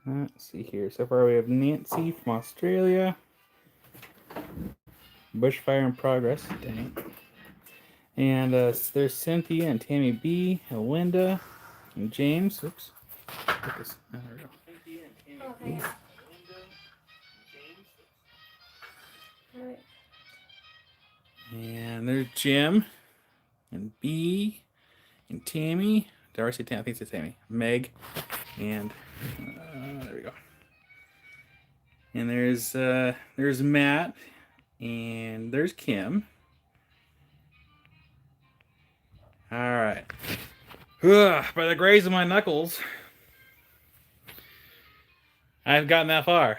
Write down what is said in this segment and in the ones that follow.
Let's see here. So far we have Nancy from Australia. Bushfire in progress. Dang. And there's Cynthia and Tammy B, and Linda, and James. Oops. Focus. Oh, there we go. Cynthia and Tammy B, Linda, James. And there's Jim, and B, and Tammy. Did I already say Tammy? I think it's Tammy. Meg, and there we go. And there's Matt, and there's Kim. All right. By the grace of my knuckles, I've gotten that far.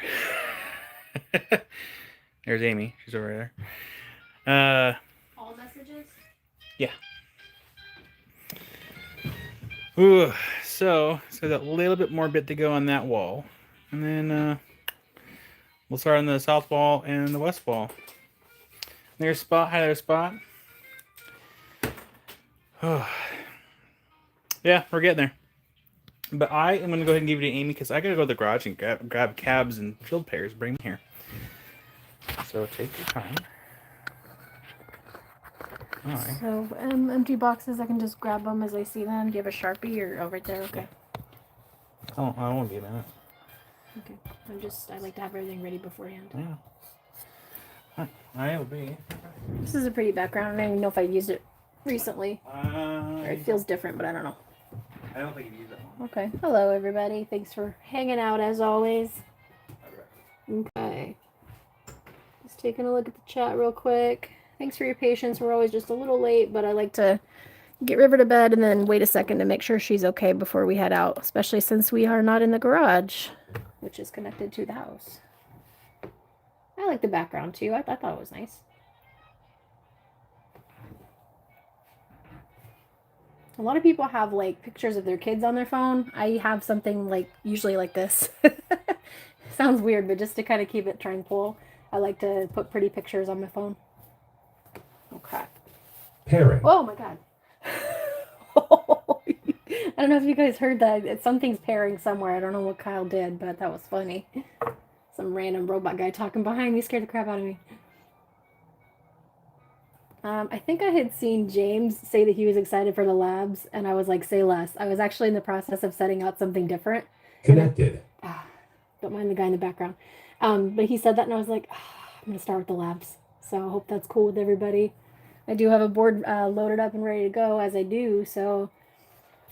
There's Amy. She's over there. All messages? Yeah. So that little bit more bit to go on that wall. And then we'll start on the south wall and the west wall. There's Spot. Hi there, Spot. Yeah, we're getting there. But I am going to go ahead and give it to Amy because I got to go to the garage and grab cabs and field pairs. Bring them here. So take your time. All right. So empty boxes, I can just grab them as I see them. Do you have a Sharpie or right there? Okay. Oh, I won't be a minute. Okay. I like to have everything ready beforehand. Yeah. I will be. This is a pretty background. I don't even know if I've used it recently. Or it feels different, but I don't know. I don't think you've used that one. Okay. Hello, everybody. Thanks for hanging out as always. Okay. Just taking a look at the chat real quick. Thanks for your patience. We're always just a little late, but I like to get River to bed and then wait a second to make sure she's okay before we head out, especially since we are not in the garage, which is connected to the house. I like the background too. I thought it was nice. A lot of people have like pictures of their kids on their phone. I have something like usually like this. Sounds weird, but just to kind of keep it tranquil, I like to put pretty pictures on my phone. Okay. Pairing. Oh my god. I don't know if you guys heard that. Something's pairing somewhere. I don't know what Kyle did, but that was funny. Some random robot guy talking behind me scared the crap out of me. I think I had seen James say that he was excited for the labs, and I was like, say less. I was actually in the process of setting out something different. Connected. Don't mind the guy in the background. But he said that, and I was like, I'm going to start with the labs. So I hope that's cool with everybody. I do have a board loaded up and ready to go, as I do, so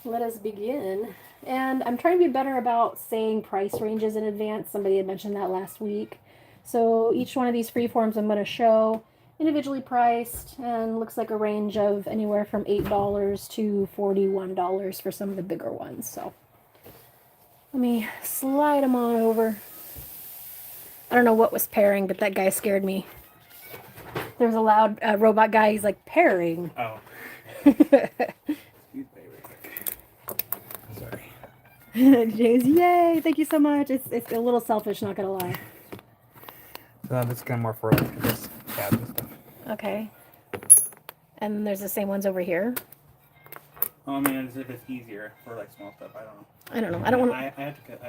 let us begin. And I'm trying to be better about saying price ranges in advance. Somebody had mentioned that last week. So each one of these freeforms I'm going to show individually priced, and looks like a range of anywhere from $8 to $41 for some of the bigger ones. So let me slide them on over. I don't know what was pairing, but that guy scared me. There was a loud robot guy. He's like, pairing. Oh. Sorry. James, yay! Thank you so much. It's a little selfish, not gonna lie. That's kind of more for like this cab and stuff. Okay. And there's the same ones over here. Oh, I mean, as if it's easier for like small stuff. I don't know. I don't know. I don't want. I have to put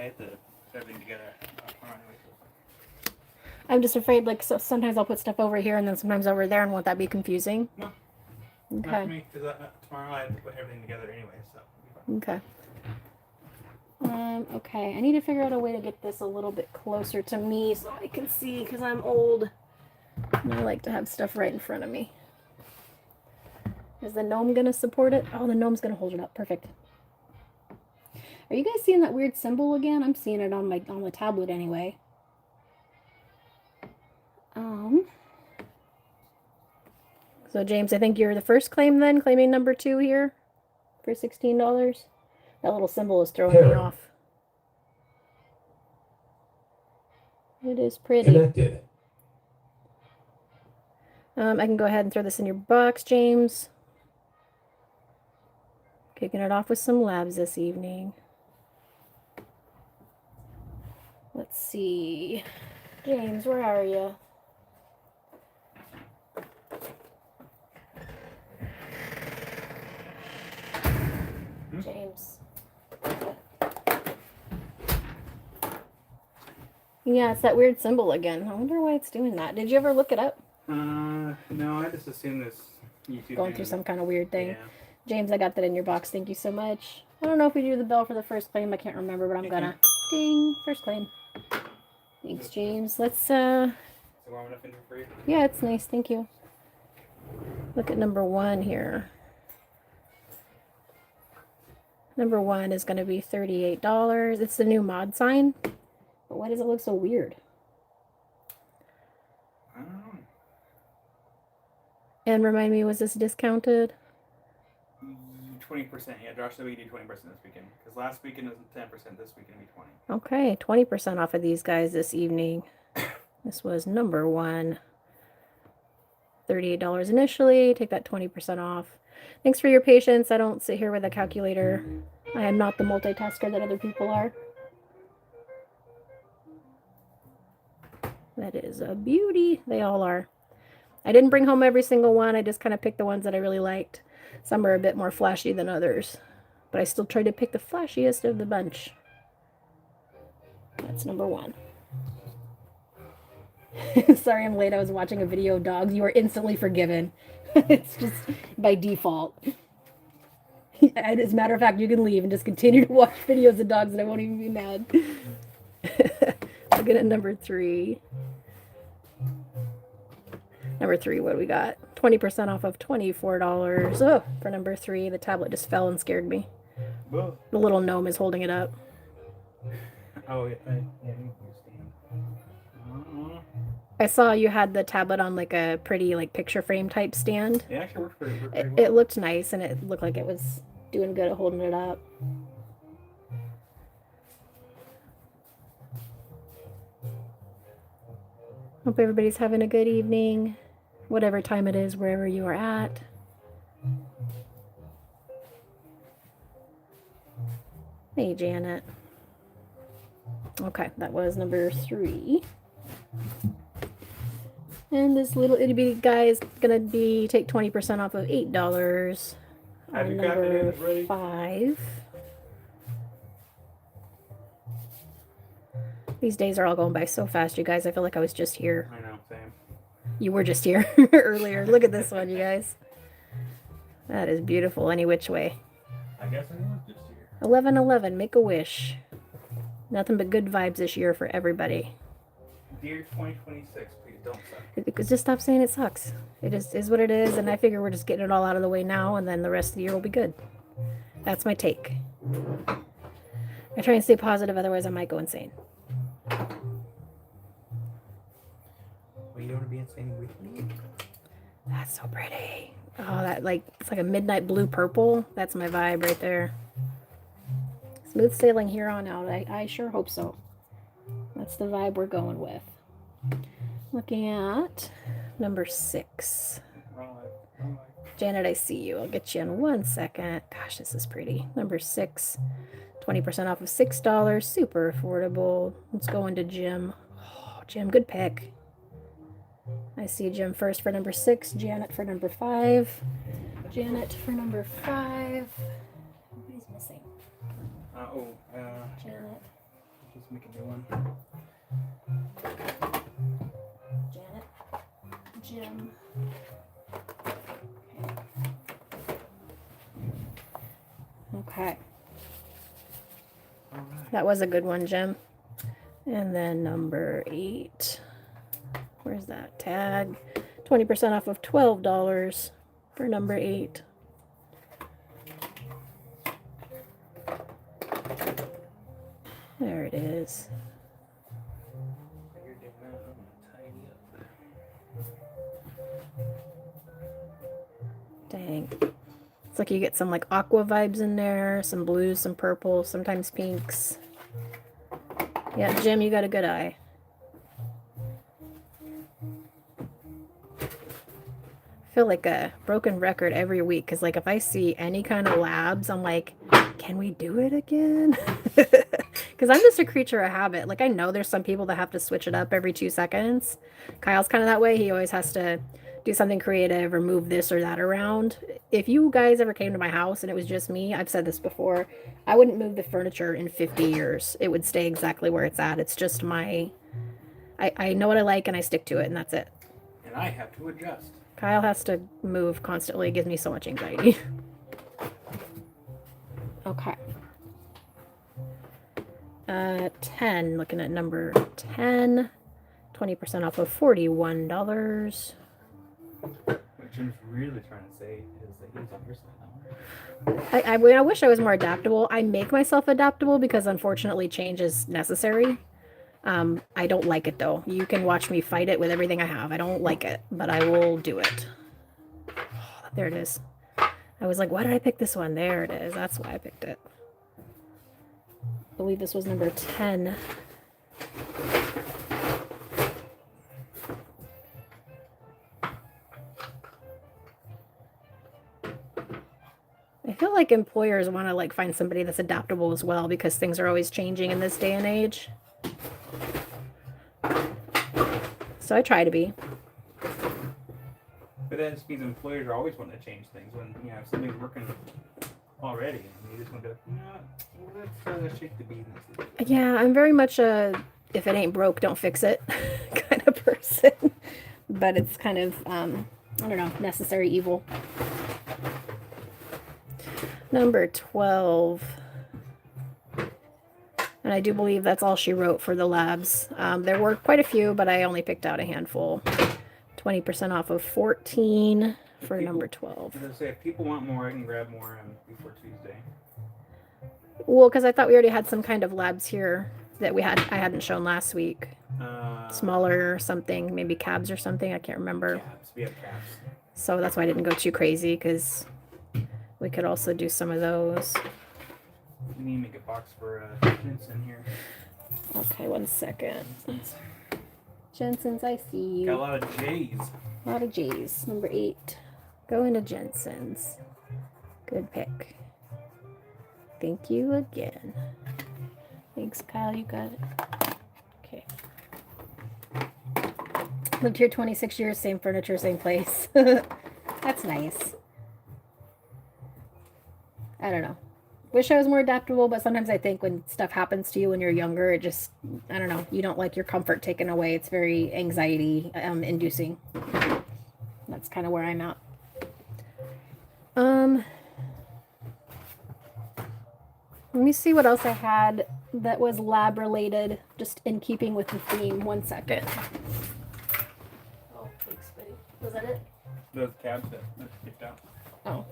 everything together. I'm just afraid, like, so sometimes I'll put stuff over here and then sometimes over there, and won't that be confusing? No. Okay. Not for me, because tomorrow I have to put everything together anyway. So. Okay. Okay. I need to figure out a way to get this a little bit closer to me so I can see, because I'm old. And I like to have stuff right in front of me. Is the gnome gonna support it? Oh, the gnome's gonna hold it up. Perfect. Are you guys seeing that weird symbol again? I'm seeing it on the tablet anyway. So James, I think you're the first claim then, claiming number 2 here for $16. That little symbol is throwing me off. It is pretty. Connected. I can go ahead and throw this in your box, James. Kicking it off with some labs this evening. Let's see. James, where are you? James. Yeah, it's that weird symbol again. I wonder why it's doing that. Did you ever look it up? No, I just assumed this YouTube Going through some kind of weird thing. Yeah. James, I got that in your box. Thank you so much. I don't know if we do the bell for the first claim. I can't remember, but I'm gonna. Ding! First claim. Thanks, James. Let's, Is it warm enough in here for you? yeah, it's nice. Thank you. Look at number 1 here. Number 1 is going to be $38. It's the new mod sign. But why does it look so weird? I don't know. And remind me, was this discounted? 20%. Yeah, Josh said we could do 20% this weekend. Because last weekend was 10%, this weekend will be 20. Okay, 20% off of these guys this evening. This was number 1. $38 initially. Take that 20% off. Thanks for your patience. I don't sit here with a calculator. I am not the multitasker that other people are. That is a beauty. They all are. I didn't bring home every single one. I just kind of picked the ones that I really liked. Some are a bit more flashy than others. But I still tried to pick the flashiest of the bunch. That's number 1. Sorry I'm late. I was watching a video of dogs. You are instantly forgiven. It's just by default. As a matter of fact, you can leave and just continue to watch videos of dogs and I won't even be mad. Looking at number 3. Number 3, what do we got? 20% off of $24. Oh, for number 3, the tablet just fell and scared me. Whoa. The little gnome is holding it up. Oh, yeah. I saw you had the tablet on like a pretty like picture frame type stand. It actually worked pretty well. It looked nice and it looked like it was doing good at holding it up. Hope everybody's having a good evening, whatever time it is, wherever you are at. Hey, Janet. Okay, that was number 3. And this little itty bitty guy is gonna be take 20% off of $8 Have on you got number it ready? 5. These days are all going by so fast, you guys. I feel like I was just here. I know, same. You were just here earlier. Look at this one, you guys. That is beautiful any which way. I guess I was just here. 1111, make a wish. Nothing but good vibes this year for everybody. Dear 2026, please don't suck. Just stop saying it sucks. It is what it is, and I figure we're just getting it all out of the way now, and then the rest of the year will be good. That's my take. I try and stay positive, otherwise I might go insane. Well, you don't want to be insane with me. That's so pretty. Oh, that it's like a midnight blue purple. That's my vibe right there. Smooth sailing here on out. I sure hope so. That's the vibe we're going with. Looking at number 6. Wrong. Janet, I see you. I'll get you in 1 second. Gosh, this is pretty. Number 6. 20% off of $6. Super affordable. Let's go into Jim. Oh, Jim, good pick. I see Jim first for number 6. Janet for number 5. Janet for number 5. What is missing? Janet. Just make a new one. Janet. Jim. Okay. All right. That was a good one, Jim. And then number 8. Where's that tag? 20% off of $12 for number 8. There it is. You're doing that. I'm gonna tidy up. Dang. It's like you get some like aqua vibes in there, some blues, some purples, sometimes pinks. Yeah, Jim, you got a good eye. I feel like a broken record every week because like if I see any kind of labs, I'm like, can we do it again? Because I'm just a creature of habit. Like I know there's some people that have to switch it up every 2 seconds. Kyle's kind of that way. He always has to do something creative or move this or that around. If you guys ever came to my house and it was just me, I've said this before, I wouldn't move the furniture in 50 years. It would stay exactly where it's at. It's just I know what I like and I stick to it, and that's it. And I have to adjust. Kyle has to move constantly. It gives me so much anxiety. Okay. 10, looking at number 10, 20% off of $41. What Jim's really trying to say is that he's on your side now. I wish I was more adaptable. I make myself adaptable because unfortunately change is necessary. I don't like it though. You can watch me fight it with everything I have. I don't like it, but I will do it. There it is. I was like, why did I pick this one? There it is. That's why I picked it. I believe this was number 10. I feel like employers want to like find somebody that's adaptable as well because things are always changing in this day and age. So I try to be. But that just means employers are always wanting to change things when if something's working already, and you just want to go, let's shake the business. Yeah, I'm very much a if it ain't broke, don't fix it kind of person. But it's kind of I don't know, necessary evil. Number 12. And I do believe that's all she wrote for the labs. There were quite a few, but I only picked out a handful. 20% off of 14 for number 12. I was going to say, if people want more, I can grab more before Tuesday. Well, because I thought we already had some kind of labs here that I hadn't shown last week. Smaller or something, maybe cabs or something. I can't remember. Cabs. We have cabs. So that's why I didn't go too crazy, because we could also do some of those. We need to make a box for Jensen here. Okay, 1 second. Jensen's, I see you. Got a lot of J's. A lot of J's. Number 8. Going to Jensen's. Good pick. Thank you again. Thanks, Kyle. You got it. Okay. Lived here 26 years. Same furniture, same place. That's nice. I don't know. Wish I was more adaptable, but sometimes I think when stuff happens to you when you're younger, it just, I don't know, you don't like your comfort taken away. It's very anxiety inducing. That's kind of where I'm at. Let me see what else I had that was lab related, just in keeping with the theme. 1 second. Oh, thanks, buddy. Was that it? Those cabs that picked out. Oh.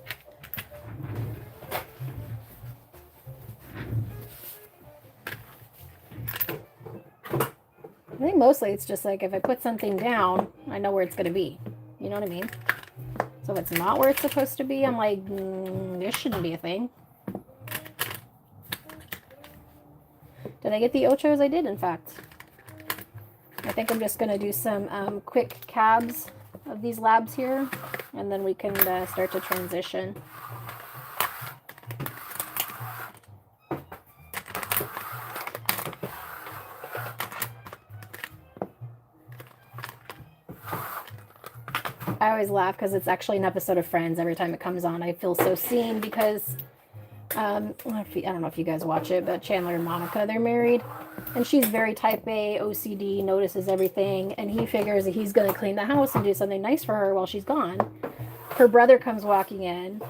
I think mostly it's just like if I put something down, I know where it's going to be. You know what I mean? So if it's not where it's supposed to be, I'm like, this shouldn't be a thing. Did I get the ochos? I did, in fact. I think I'm just going to do some quick cabs of these labs here, and then we can start to transition. I always laugh because it's actually an episode of Friends. Every time it comes on, I feel so seen because I don't know if you guys watch it, but Chandler and Monica, they're married, and she's very type A, OCD, notices everything, and he figures that he's going to clean the house and do something nice for her while she's gone. Her brother comes walking in,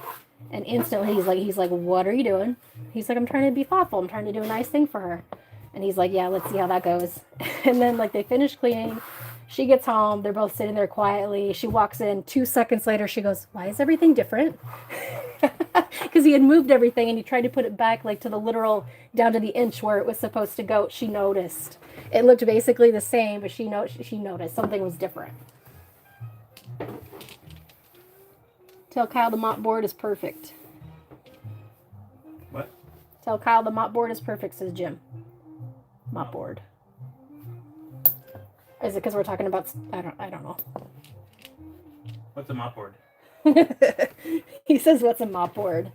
and instantly he's like, what are you doing? He's like, I'm trying to be thoughtful. I'm trying to do a nice thing for her. And he's like, yeah, let's see how that goes. And then like they finish cleaning. She gets home. They're both sitting there quietly. She walks in. 2 seconds later, she goes, why is everything different? Because he had moved everything and he tried to put it back like to the literal, down to the inch where it was supposed to go. She noticed. It looked basically the same, but she noticed something was different. Tell Kyle the mop board is perfect. What? Tell Kyle the mop board is perfect, says Jim. Mop board. Is it because we're talking about, I don't know. What's a mop board? He says, what's a mop board?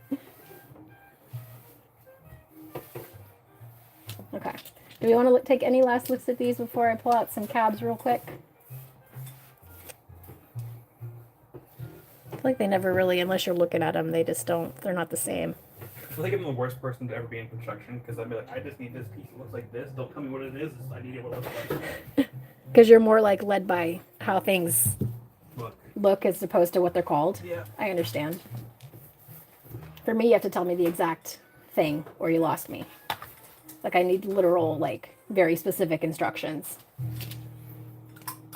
Okay. Do we want to take any last looks at these before I pull out some cabs real quick? feel like they never really, unless you're looking at them, they just don't, they're not the same. I feel like I'm the worst person to ever be in construction because I'd be like, I just need this piece that looks like this. Don't tell me what it is. I need it what it looks like. Because you're more like led by how things Look. look as opposed to what they're called. Yeah. I understand. For me, you have to tell me the exact thing or you lost me. Like I need literal, like very specific instructions.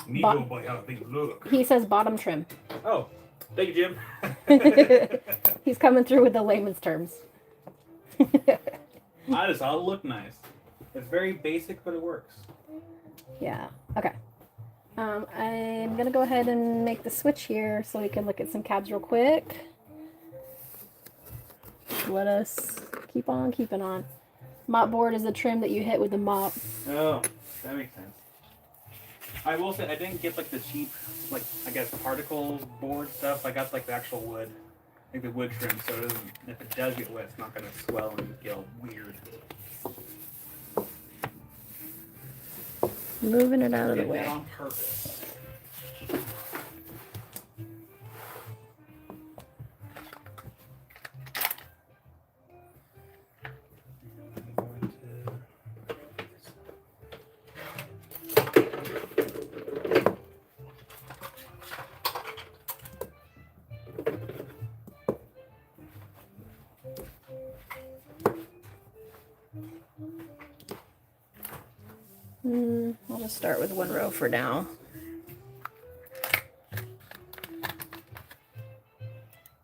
Me Bo- go by how things look. He says bottom trim. Oh, thank you, Jim. He's coming through with the layman's terms. I just thought it looked nice. It's very basic, but it works. Yeah. Okay. I'm gonna go ahead and make the switch here so we can look at some cabs real quick. Let us keep on keeping on. Mop board is the trim that you hit with the mop. Oh, that makes sense. I will say I didn't get like the cheap, like I guess particle board stuff. I got like the actual wood, like the wood trim, so it doesn't, if it does get wet, it's not gonna swell and get all weird. Moving it out of the Did that way. on purpose. I'll just start with one row for now.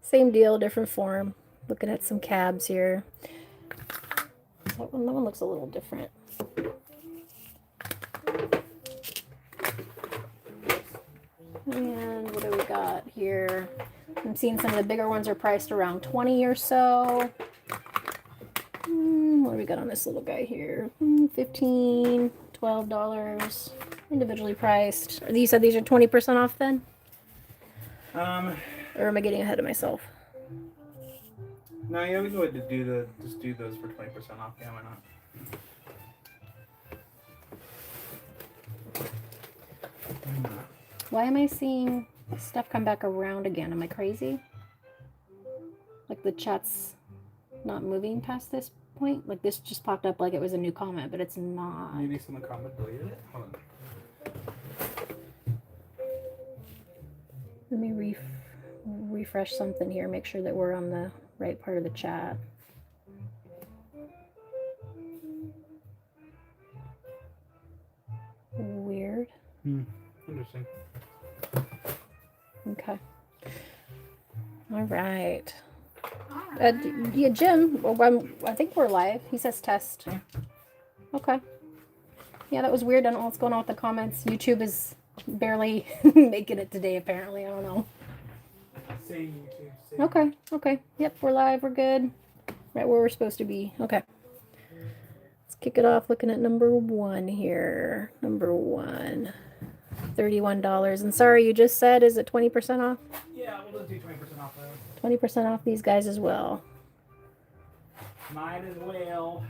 Same deal, different form. Looking at some cabs here. That one looks a little different. And what do we got here? I'm seeing some of the bigger ones are priced around 20 or so. What do we got on this little guy here? $15, $12, individually priced. You said these are 20% off then? Or am I getting ahead of myself? No, yeah, we go ahead to just do those for 20% off. Yeah, why not? Why am I seeing stuff come back around again? Am I crazy? Like the chat's not moving past this point? Like this just popped up like it was a new comment, but it's not. Maybe someone comment deleted it. Hold on. Let me refresh something here, make sure that we're on the right part of the chat. Weird. Interesting. Okay. All right. Yeah, Jim, I think we're live. He says test. Okay. Yeah, that was weird. I don't know what's going on with the comments. YouTube is barely making it today, apparently. I don't know. Same YouTube. Same. Okay. Okay. Yep, we're live. We're good. Right where we're supposed to be. Okay. Let's kick it off looking at number one here. Number one. $31. And sorry, you just said, is it 20% off? Yeah, we'll just do 20% off those. 20% off these guys as well. Might as well.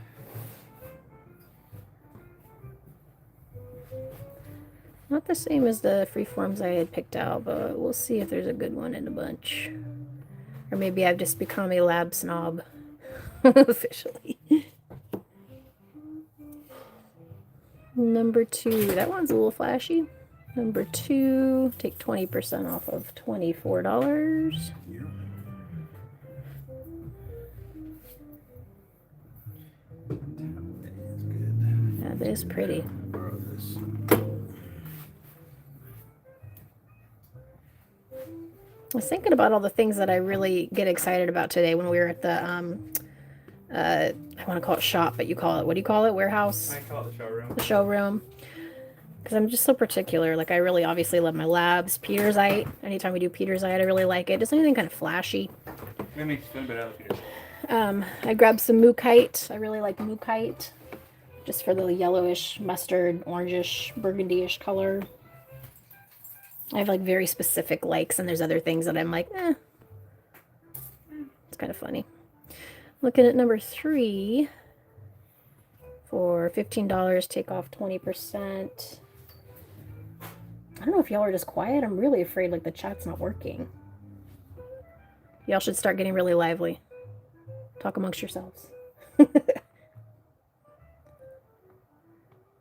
Not the same as the freeforms I had picked out, but we'll see if there's a good one in a bunch. Or maybe I've just become a lab snob officially. Number two, that one's a little flashy. Number two, take 20% off of $24. Yeah, that is pretty. I was thinking about all the things that I really get excited about today when we were at the, I want to call it shop, but you call it, what do you call it? Warehouse? I call it the showroom. The showroom. Because I'm just so particular. Like, I really obviously love my labs. Petersite. Anytime we do Petersite, I really like it. Just anything kind of flashy. That makes a bit out of I grabbed some Mookite. I really like Mookite. Just for the yellowish, mustard, orangish, burgundy-ish color. I have like very specific likes, and there's other things that I'm like, eh. It's kind of funny. Looking at number three. For $15, take off 20%. I don't know if y'all are just quiet. I'm really afraid like the chat's not working. Y'all should start getting really lively. Talk amongst yourselves.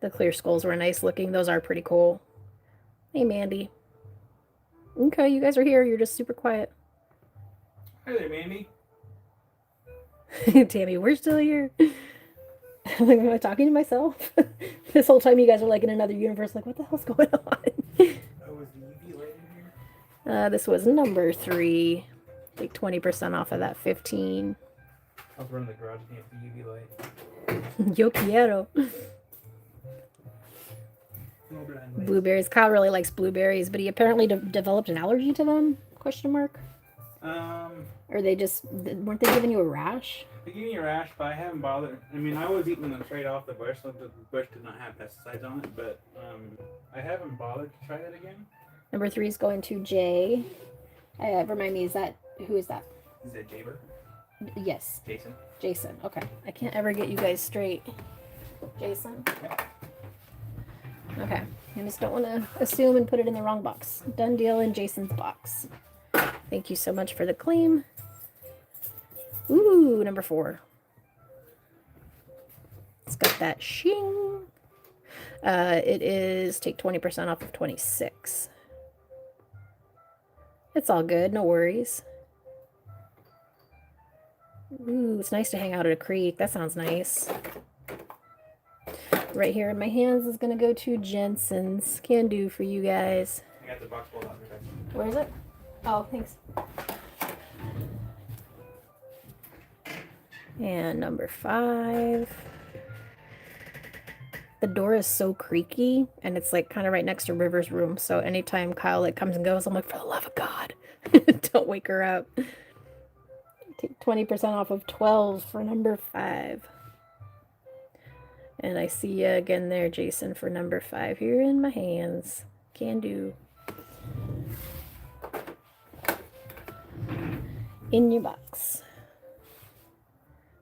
The clear skulls were nice looking. Those are pretty cool. Hey, Mandy. Okay, you guys are here. You're just super quiet. Hi there, Mandy. Tammy, we're still here. Like, am I talking to myself? This whole time you guys are like in another universe, like, what the hell's going on? Oh, was the UV light in here? This was number 3. Take 20% off of that 15. I was running the garage and the UV light. Yo quiero. No blind light. Blueberries. Kyle really likes blueberries, but he apparently developed an allergy to them? Question mark. Or they just weren't they giving you a rash? They gave me a rash, but I haven't bothered. I mean, I was eating them straight off the bush, so the bush did not have pesticides on it, but I haven't bothered to try that again. Number 3 is going to Jay. Remind me, who is that? Is it Jaber? Yes, Jason? Jason. Okay. I can't ever get you guys straight. Jason? Okay. I just don't want to assume and put it in the wrong box. Done deal in Jason's box. Thank you so much for the claim. Ooh, number 4. It's got that shing. It is take 20% off of 26. It's all good, no worries. Ooh, it's nice to hang out at a creek. That sounds nice. Right here in my hands is going to go to Jensen's. Can do for you guys. I got the box pulled out. Where is it? Oh, thanks. And number 5. The door is so creaky, and it's like kind of right next to River's room. So anytime Kyle like comes and goes, I'm like, for the love of God, don't wake her up. Take 20% off of 12 for number 5. And I see you again there, Jason, for number 5 here in my hands. Can do. In your box.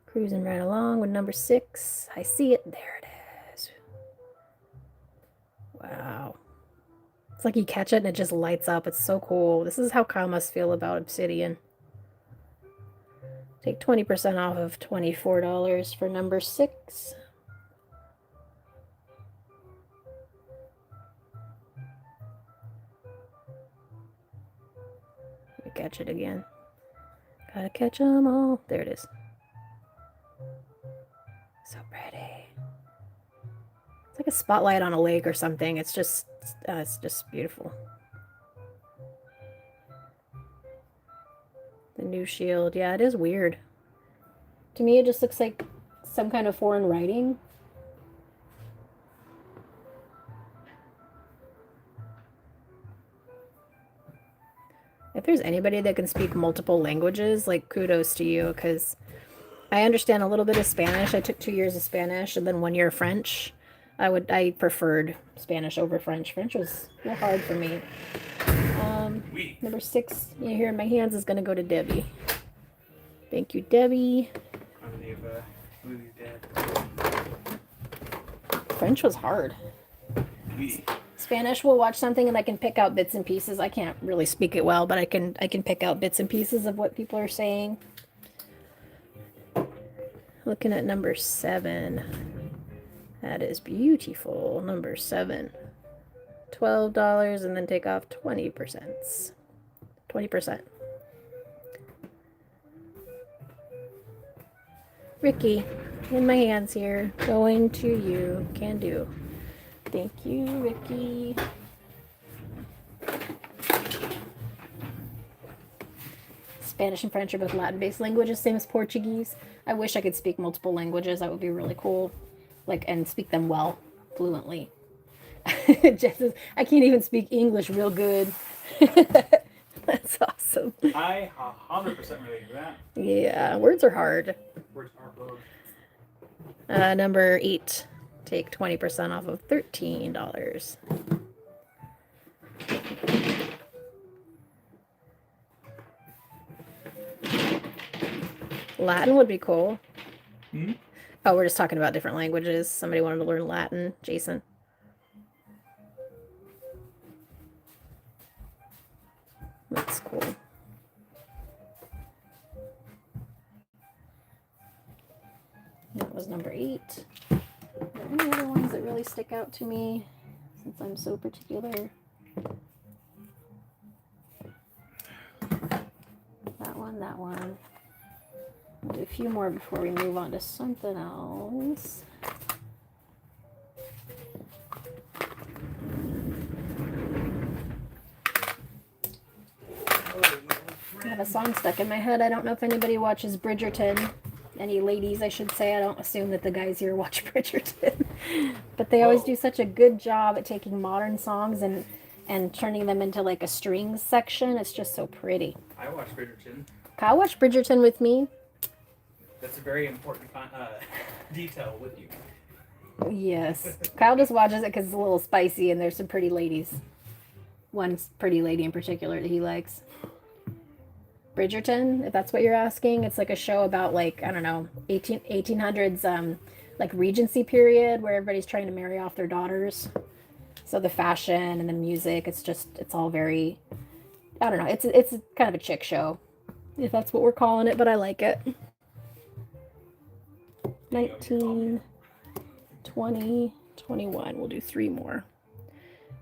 Cruising right along with number 6. I see it. There it is. Wow. It's like you catch it and it just lights up. It's so cool. This is how Kyle must feel about Obsidian. Take 20% off of $24 for number 6. Let me catch it again. Gotta catch them all. There it is. So pretty. It's like a spotlight on a lake or something. It's just beautiful. The new shield. Yeah, it is weird. To me, it just looks like some kind of foreign writing. If there's anybody that can speak multiple languages, like, kudos to you, because I understand a little bit of Spanish. I took 2 years of Spanish and then 1 year of French. I preferred Spanish over French. French was a little hard for me. Number 6 here in my hands is going to go to Debbie. Thank you, Debbie. I believe Louis' dad. French was hard. Oui. Spanish, we'll watch something and I can pick out bits and pieces. I can't really speak it well, but I can pick out bits and pieces of what people are saying. Looking at number 7. That is beautiful. Number 7. $12 and then take off 20%. 20%. Ricky, in my hands here. Going to you. Can do. Thank you, Ricky. Spanish and French are both Latin-based languages, same as Portuguese. I wish I could speak multiple languages. That would be really cool. Like, and speak them well, fluently. Jess says, I can't even speak English real good. That's awesome. I 100% relate to that. Yeah, words are hard. Words are hard. Number 8. Take 20% off of $13. Latin would be cool. Hmm? Oh, we're just talking about different languages. Somebody wanted to learn Latin. Jason. That's cool. That was number 8. Are there any other ones that really stick out to me since I'm so particular? That one, that one. We'll do a few more before we move on to something else. I have a song stuck in my head. I don't know if anybody watches Bridgerton. Any ladies, I should say. I don't assume that the guys here watch Bridgerton. But they always do such a good job at taking modern songs and turning them into like a strings section. It's just so pretty. I watched Bridgerton. Kyle watched Bridgerton with me. That's a very important detail with you. Yes. Kyle just watches it because it's a little spicy and there's some pretty ladies. One pretty lady in particular that he likes. Bridgerton, if that's what you're asking. It's like a show about, like, I don't know, 1800s like Regency period where everybody's trying to marry off their daughters. So the fashion and the music, it's all very, I don't know, it's kind of a chick show, if that's what we're calling it, but I like it. 19, 20, 21. We'll do 3 more.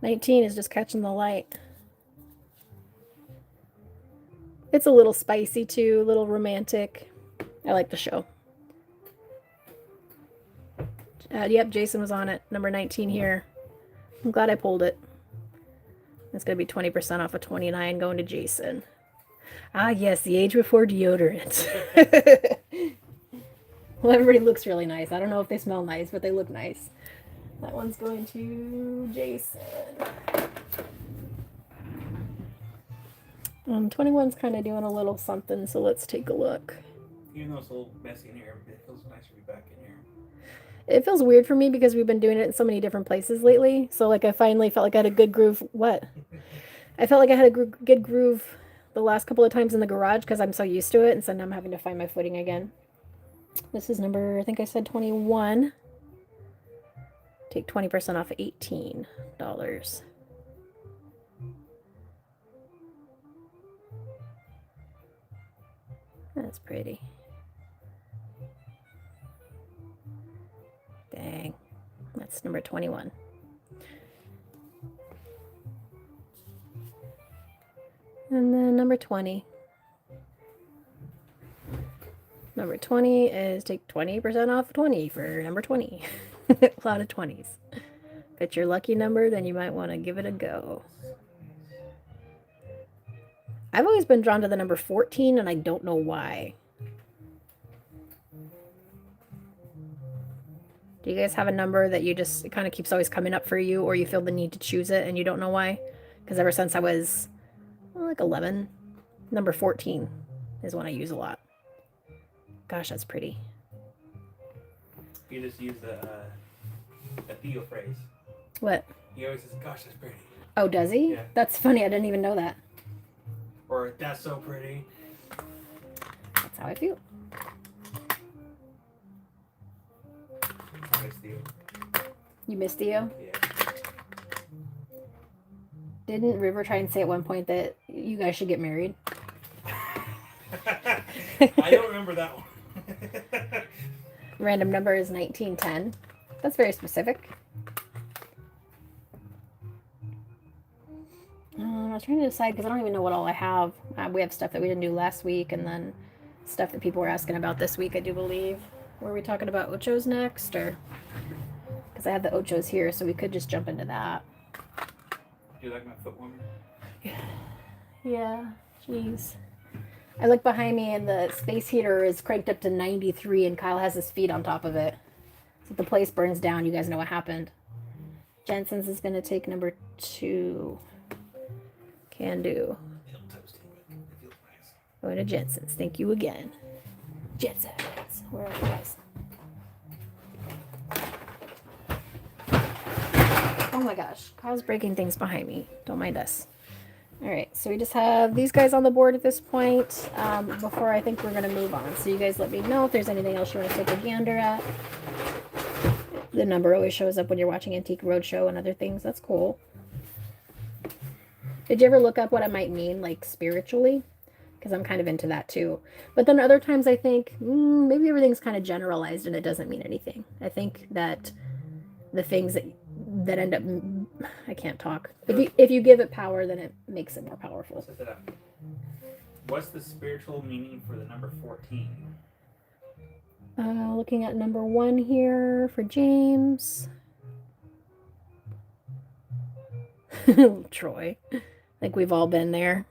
19 is Just Catching the Light. It's a little spicy too, a little romantic. I like the show. Yep, Jason was on it. Number 19 here. I'm glad I pulled it. It's going to be 20% off of 29 going to Jason. Ah, yes, the age before deodorant. Well, everybody looks really nice. I don't know if they smell nice, but they look nice. That one's going to Jason. 21's kind of doing a little something, so let's take a look. Even though it's a little messy in here, it feels nice to be back in here. It feels weird for me because we've been doing it in so many different places lately. So, like, I finally felt like I had a good groove. What? I felt like I had a good groove the last couple of times in the garage because I'm so used to it, and so now I'm having to find my footing again. This is number, I think I said 21. Take 20% off of $18. That's pretty. Dang. That's number 21. And then number 20. Number 20 is take 20% off 20 for number 20. A lot of 20s. If it's your lucky number, then you might want to give it a go. I've always been drawn to the number 14, and I don't know why. Do you guys have a number that you just, it kind of keeps always coming up for you, or you feel the need to choose it and you don't know why? Because ever since I was, well, like 11, number 14 is one I use a lot. Gosh, that's pretty. You just use a Theo phrase. What? He always says, gosh, that's pretty. Oh, does he? Yeah. That's funny. I didn't even know that. Or, that's so pretty. That's how I feel. I miss Theo. You missed Theo? Yeah. Didn't River try and say at one point that you guys should get married? I don't remember that one. Random number is 1910. That's very specific. I was trying to decide because I don't even know what all I have. We have stuff that we didn't do last week, and then stuff that people were asking about this week, I do believe. Were we talking about Ochos next, or? Because I have the Ochos here, so we could just jump into that. Do you like my foot warmer? Yeah, jeez. I look behind me, and the space heater is cranked up to 93, and Kyle has his feet on top of it. So if the place burns down, you guys know what happened. Jensen's is going to take number 2. Can do. Going to Jensen's. Thank you again. Jensen's. Where are you guys? Oh my gosh. Kyle's breaking things behind me. Don't mind us. Alright, so we just have these guys on the board at this point before I think we're going to move on. So you guys let me know if there's anything else you want to take a gander at. The number always shows up when you're watching Antique Roadshow and other things. That's cool. Did you ever look up what it might mean, like, spiritually? because I'm kind of into that too. But then other times I think maybe everything's kind of generalized and it doesn't mean anything. I think that the things that end up, I can't talk. If you give it power, then it makes it more powerful. Set that up. What's the spiritual meaning for the number 14? Looking at number 1 here for James. Troy. I think we've all been there.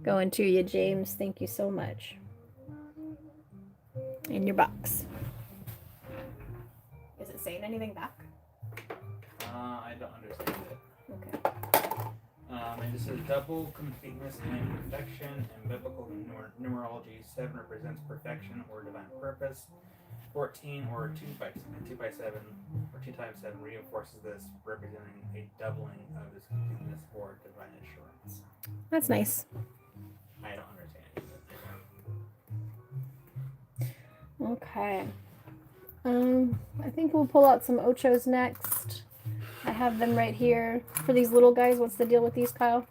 Going to you, James. Thank you so much. In your box. Is it saying anything back? I don't understand it. Okay. It just says double completeness and perfection. In biblical numerology, 7 represents perfection or divine purpose. 14 or 2 by 7 or 2 times 7 reinforces this, representing a doubling of this completeness or divine assurance. That's nice. I don't understand it. Okay. I think we'll pull out some Ochos next. I have them right here. For these little guys, what's the deal with these, Kyle?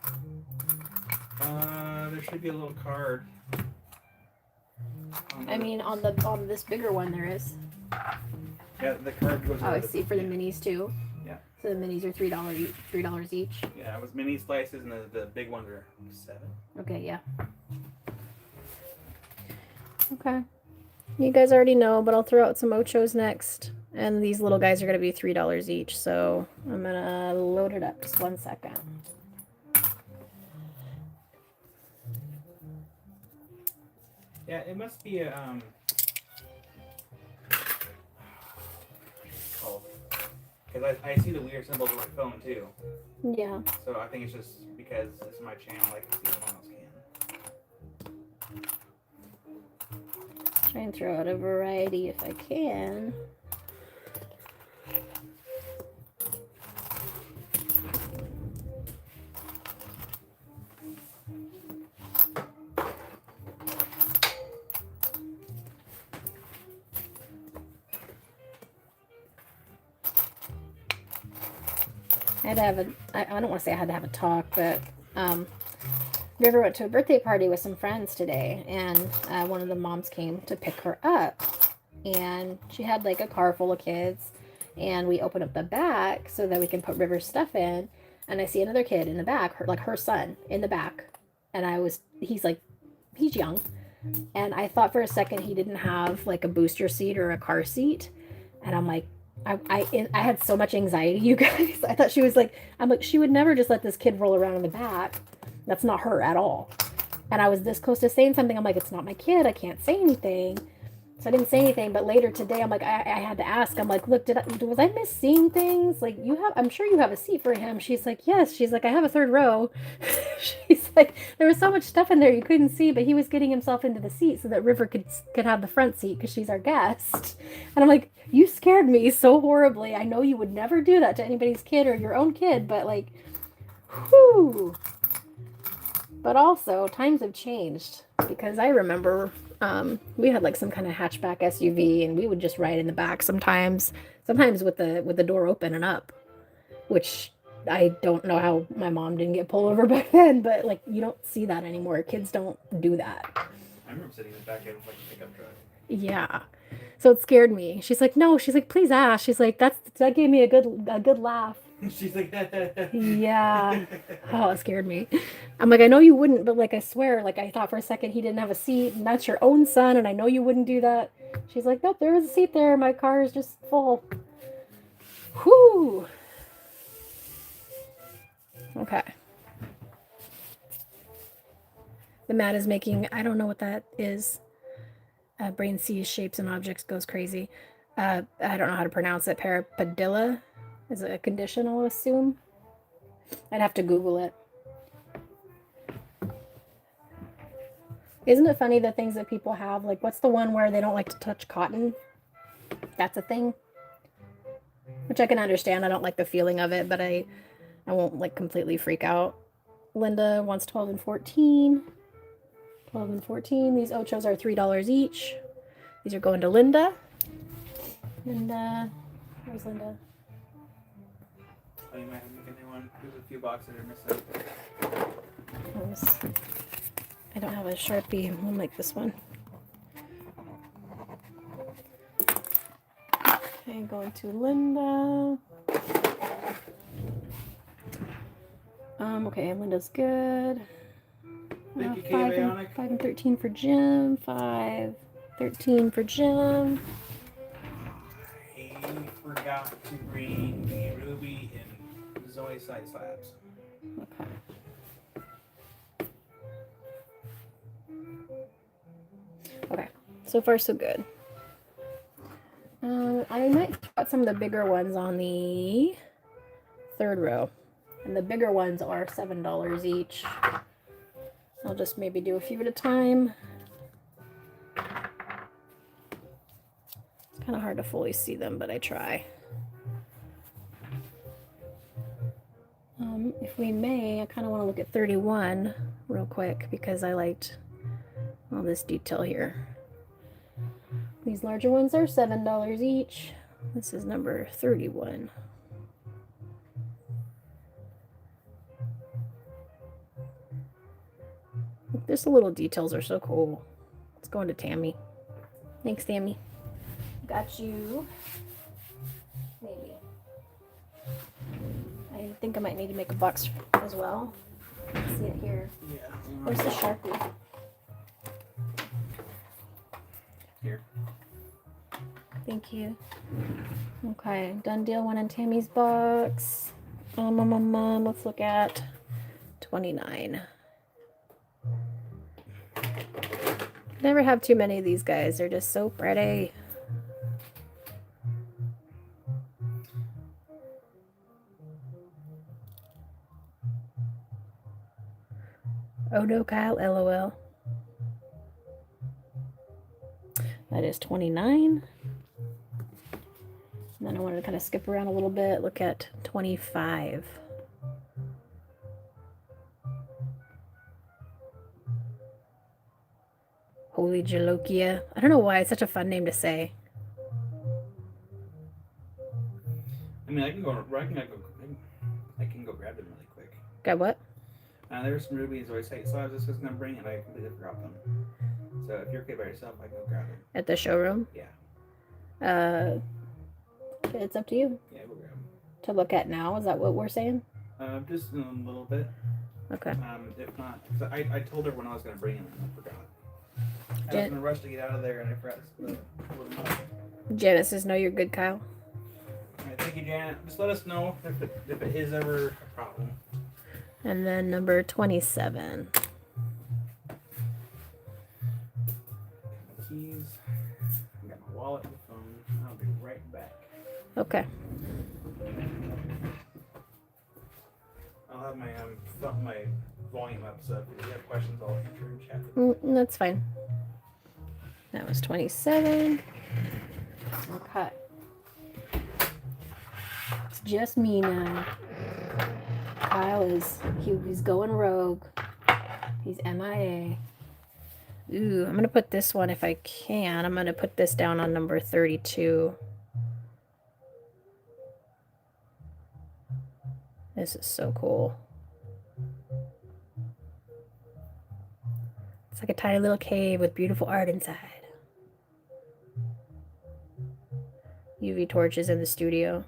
There should be a little card. I mean, on this bigger one there is. Yeah, the card goes. Oh, I see. For the minis too. Yeah. So the minis are $3 each. Yeah, it was mini slices, and the big ones are 7. Okay, yeah. Okay. You guys already know, but I'll throw out some Ochos next. And these little guys are going to be $3 each, so I'm going to load it up. Just 1 second. Yeah, it must be a because I see the weird symbols on my phone too. Yeah. So I think it's just because it's my channel, I can see what one else can. Try and throw out a variety if I can. I had to have I don't want to say I had to have a talk, but River went to a birthday party with some friends today, and one of the moms came to pick her up, and she had like a car full of kids, and we opened up the back so that we can put River's stuff in, and I see another kid in the back, her son in the back, and he's young, and I thought for a second he didn't have like a booster seat or a car seat, and I'm like, I had so much anxiety, you guys. I thought she was like, I'm like, she would never just let this kid roll around in the back. That's not her at all. And I was this close to saying something. I'm like, it's not my kid. I can't say anything. So I didn't say anything. But later today, I'm like, I had to ask. I'm like, look, was I miss seeing things? Like, I'm sure you have a seat for him. She's like, yes. She's like, I have a third row. She's like, there was so much stuff in there you couldn't see, but he was getting himself into the seat so that River could have the front seat because she's our guest. And I'm like, you scared me so horribly. I know you would never do that to anybody's kid or your own kid, but like, whew. But also, times have changed, because I remember we had like some kind of hatchback SUV, and we would just ride in the back sometimes with the door open and up, which I don't know how my mom didn't get pulled over back then, but like, you don't see that anymore. Kids don't do that. I remember sitting in the back of like a pickup truck. Yeah. So it scared me. She's like, no. She's like, please ask. She's like, that gave me a good laugh. She's like, yeah. Oh, it scared me. I'm like, I know you wouldn't, but like, I swear, like, I thought for a second he didn't have a seat, and that's your own son, and I know you wouldn't do that. She's like, nope, there is a seat there. My car is just full. Whew. Okay. The mat is making, I don't know what that is. Brain sees shapes and objects, goes crazy. I don't know how to pronounce it. Parapadilla is a condition, I'll assume. I'd have to Google it. Isn't it funny the things that people have? Like, what's the one where they don't like to touch cotton? That's a thing. Which I can understand. I don't like the feeling of it, but I won't like completely freak out. Linda wants 12 and 14. 12 and 14. These Ochos are $3 each. These are going to Linda. Linda. Where's Linda? Oh, you might have to make a new one. There's a few boxes that are missing. I don't have a Sharpie one like this one. Okay, going to Linda. Okay, Linda's good. Thank you, 5 and, Bionic. 5 and 13 for Jim. 5, 13 for Jim. I forgot to bring the Ruby and Zoe side slabs. Okay. Okay, so far so good. I might put some of the bigger ones on the third row. And the bigger ones are $7 each. I'll just maybe do a few at a time. It's kind of hard to fully see them, but I try. If we may, I kind of want to look at 31 real quick because I liked all this detail here. These larger ones are $7 each. This is number 31. Just the little details are so cool. Let's go into Tammy. Thanks, Tammy. Got you. Maybe. I think I might need to make a box as well. See it here. Yeah. Where's the Sharpie? Here. Thank you. Okay, done deal one in Tammy's box. Let's look at 29. Never have too many of these guys. They're just so pretty. Oh no, Kyle, LOL. That is 29. And then I wanted to kind of skip around a little bit, look at 25. Holy Jalokia. I don't know why it's such a fun name to say. I mean, I can go grab them really quick. Got what? There's some Ruby and Zoe site slabs this was gonna bring, and I completely forgot them. So if you're okay by yourself, I can go grab them. At the showroom? Yeah. It's up to you. Yeah, we'll grab them. To look at now, is that what we're saying? Just a little bit. Okay. If not, cause I told her when I was gonna bring them, and I forgot. I was Jan- gonna rush to get out of there, and I forgot to pull them up. Janet says, no, you're good, Kyle. All right, thank you, Janet. Just let us know if it is ever a problem. And then number 27. Keys. I got my wallet and phone. I'll be right back. Okay. I'll have my my volume up, so if you have questions, I'll answer in chat. That's fine. That was 27. Okay. It's just me now. Kyle he's going rogue. He's MIA. Ooh, I'm gonna put this one if I can. I'm gonna put this down on number 32. This is so cool. It's like a tiny little cave with beautiful art inside. UV torches in the studio.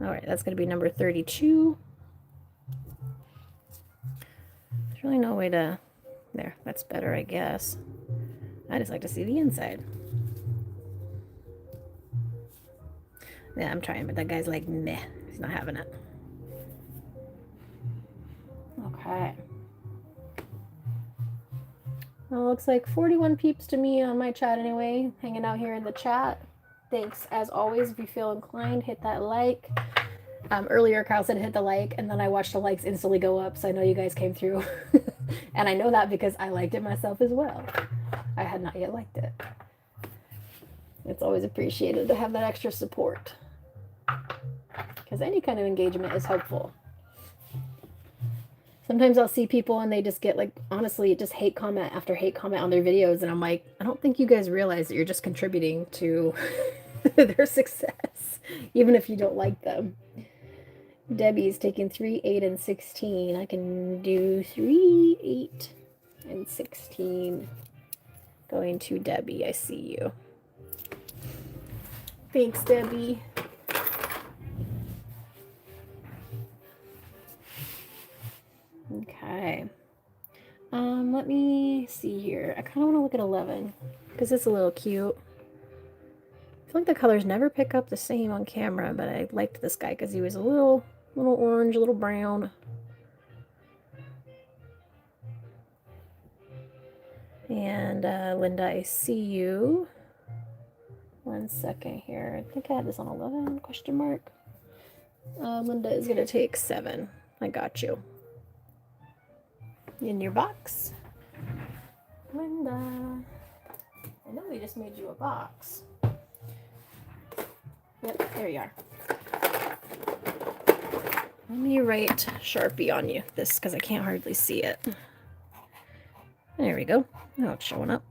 All right, that's going to be number 32. There's really no way to... There, that's better, I guess. I just like to see the inside. Yeah, I'm trying, but that guy's like, meh. He's not having it. Okay. Well, looks like 41 peeps to me on my chat anyway, hanging out here in the chat. Thanks, as always. If you feel inclined, hit that like. Earlier, Kyle said hit the like, and then I watched the likes instantly go up, so I know you guys came through. And I know that because I liked it myself as well. I had not yet liked it. It's always appreciated to have that extra support. Because any kind of engagement is helpful. Sometimes I'll see people and they just get like, honestly, just hate comment after hate comment on their videos. And I'm like, I don't think you guys realize that you're just contributing to their success, even if you don't like them. Debbie's taking 3, 8, and 16. I can do 3, 8, and 16. Going to Debbie. I see you. Thanks, Debbie. Okay. Let me see here. I kind of want to look at 11 because it's a little cute. I feel like the colors never pick up the same on camera, but I liked this guy because he was a little orange, a little brown. And Linda, I see you. 1 second here. I think I had this on 11, question mark. Linda is going to take 7. I got you. In your box. Linda. I know we just made you a box. Yep, there you are. Let me write Sharpie on you this because I can't hardly see it. There we go. Now it's showing up.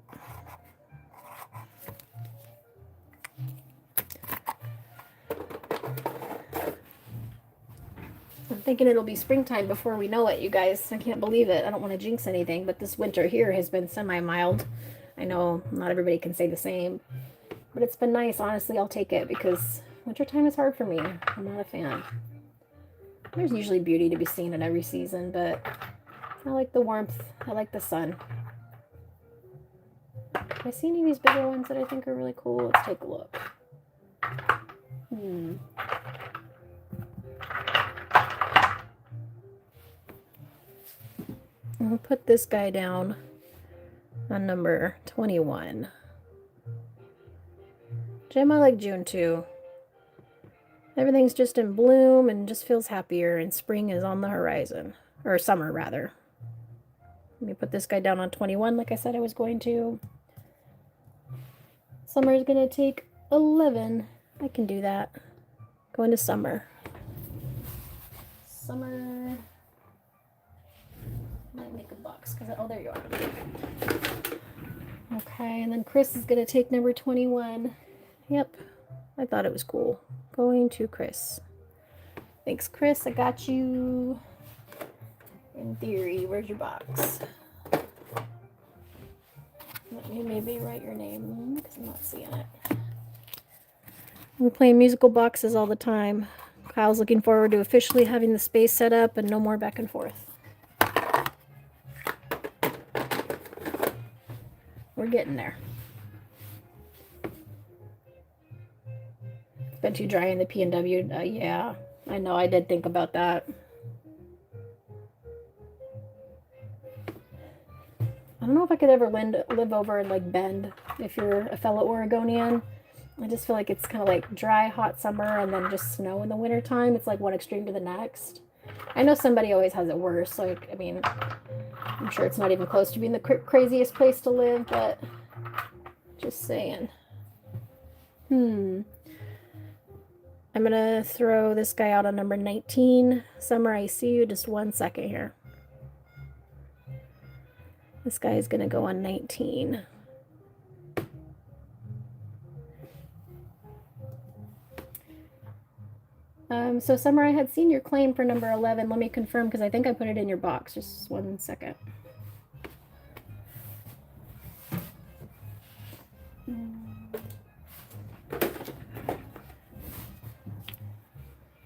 I'm thinking it'll be springtime before we know it, you guys. I can't believe it. I don't want to jinx anything, but this winter here has been semi-mild. I know not everybody can say the same, but it's been nice. Honestly, I'll take it because wintertime is hard for me. I'm not a fan. There's usually beauty to be seen in every season, but I like the warmth. I like the sun. Have I seen any of these bigger ones that I think are really cool? Let's take a look. I'll put this guy down on number 21. Jim, I like June too. Everything's just in bloom and just feels happier, and spring is on the horizon. Or summer, rather. Let me put this guy down on 21 like I said I was going to. Summer is going to take 11. I can do that. Going to summer. Summer. Might make a box because oh, there you are. Okay, and then Chris is going to take number 21. Yep, I thought it was cool. Going to Chris. Thanks, Chris. I got you. In theory, where's your box? Let me maybe write your name because I'm not seeing it. We're playing musical boxes all the time. Kyle's looking forward to officially having the space set up and no more back and forth. We're getting there. It's been too dry in the P&W. Yeah, I know. I did think about that. I don't know if I could ever live over in like Bend if you're a fellow Oregonian. I just feel like it's kind of like dry, hot summer and then just snow in the wintertime. It's like one extreme to the next. I know somebody always has it worse. Like, I mean, I'm sure it's not even close to being the craziest place to live, but just saying. I'm going to throw this guy out on number 19. Summer, I see you. Just 1 second here. This guy is going to go on 19. So Summer, I had seen your claim for number 11. Let me confirm because I think I put it in your box. Just 1 second.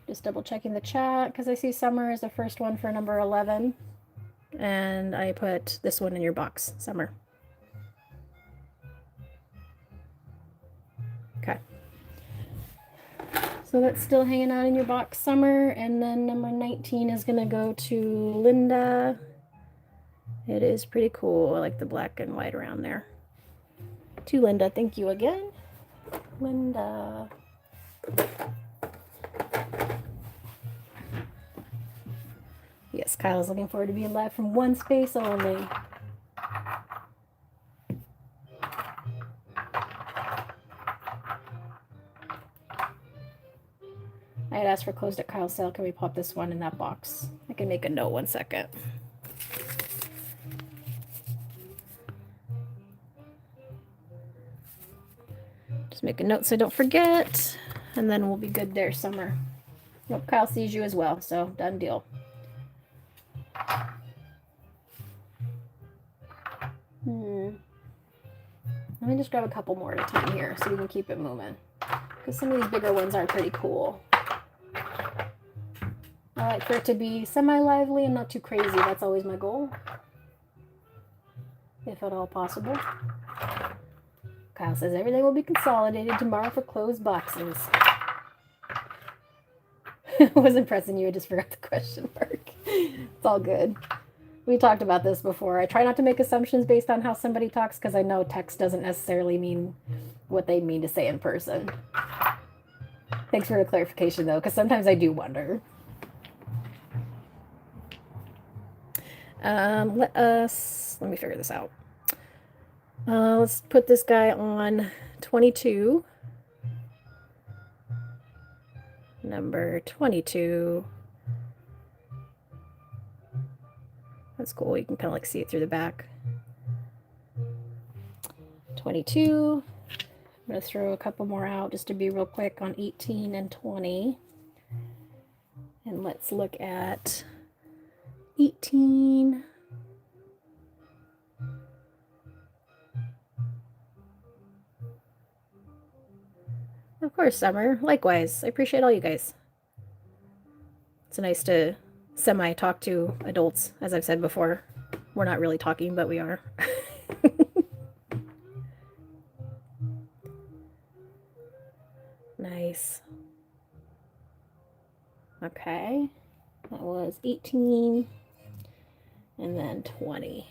Just double checking the chat because I see Summer is the first one for number 11. And I put this one in your box, Summer. Okay. So that's still hanging out in your box, Summer. And then number 19 is going to go to Linda. It is pretty cool. I like the black and white around there. To Linda, thank you again. Linda. Yes, Kyle is looking forward to being live from one space only. I had asked for closed at Kyle's sale. Can we pop this one in that box? I can make a note 1 second. Just make a note so I don't forget. And then we'll be good there, Summer. Nope, Kyle sees you as well, so done deal. Let me just grab a couple more at a time here so we can keep it moving. Because some of these bigger ones are pretty cool. I like for it to be semi-lively and not too crazy. That's always my goal. If at all possible. Kyle says everything will be consolidated tomorrow for closed boxes. I wasn't pressing you, I just forgot the question mark. It's all good. We talked about this before. I try not to make assumptions based on how somebody talks because I know text doesn't necessarily mean what they mean to say in person. Thanks for the clarification though, because sometimes I do wonder. Let me figure this out. Let's put this guy on 22. Number 22. That's cool. You can kind of like see it through the back. 22. I'm going to throw a couple more out just to be real quick on 18 and 20. And let's look at 18. Of course, Summer. Likewise. I appreciate all you guys. It's nice to semi-talk to adults, as I've said before. We're not really talking, but we are. Nice. Okay. That was 18. And then 20.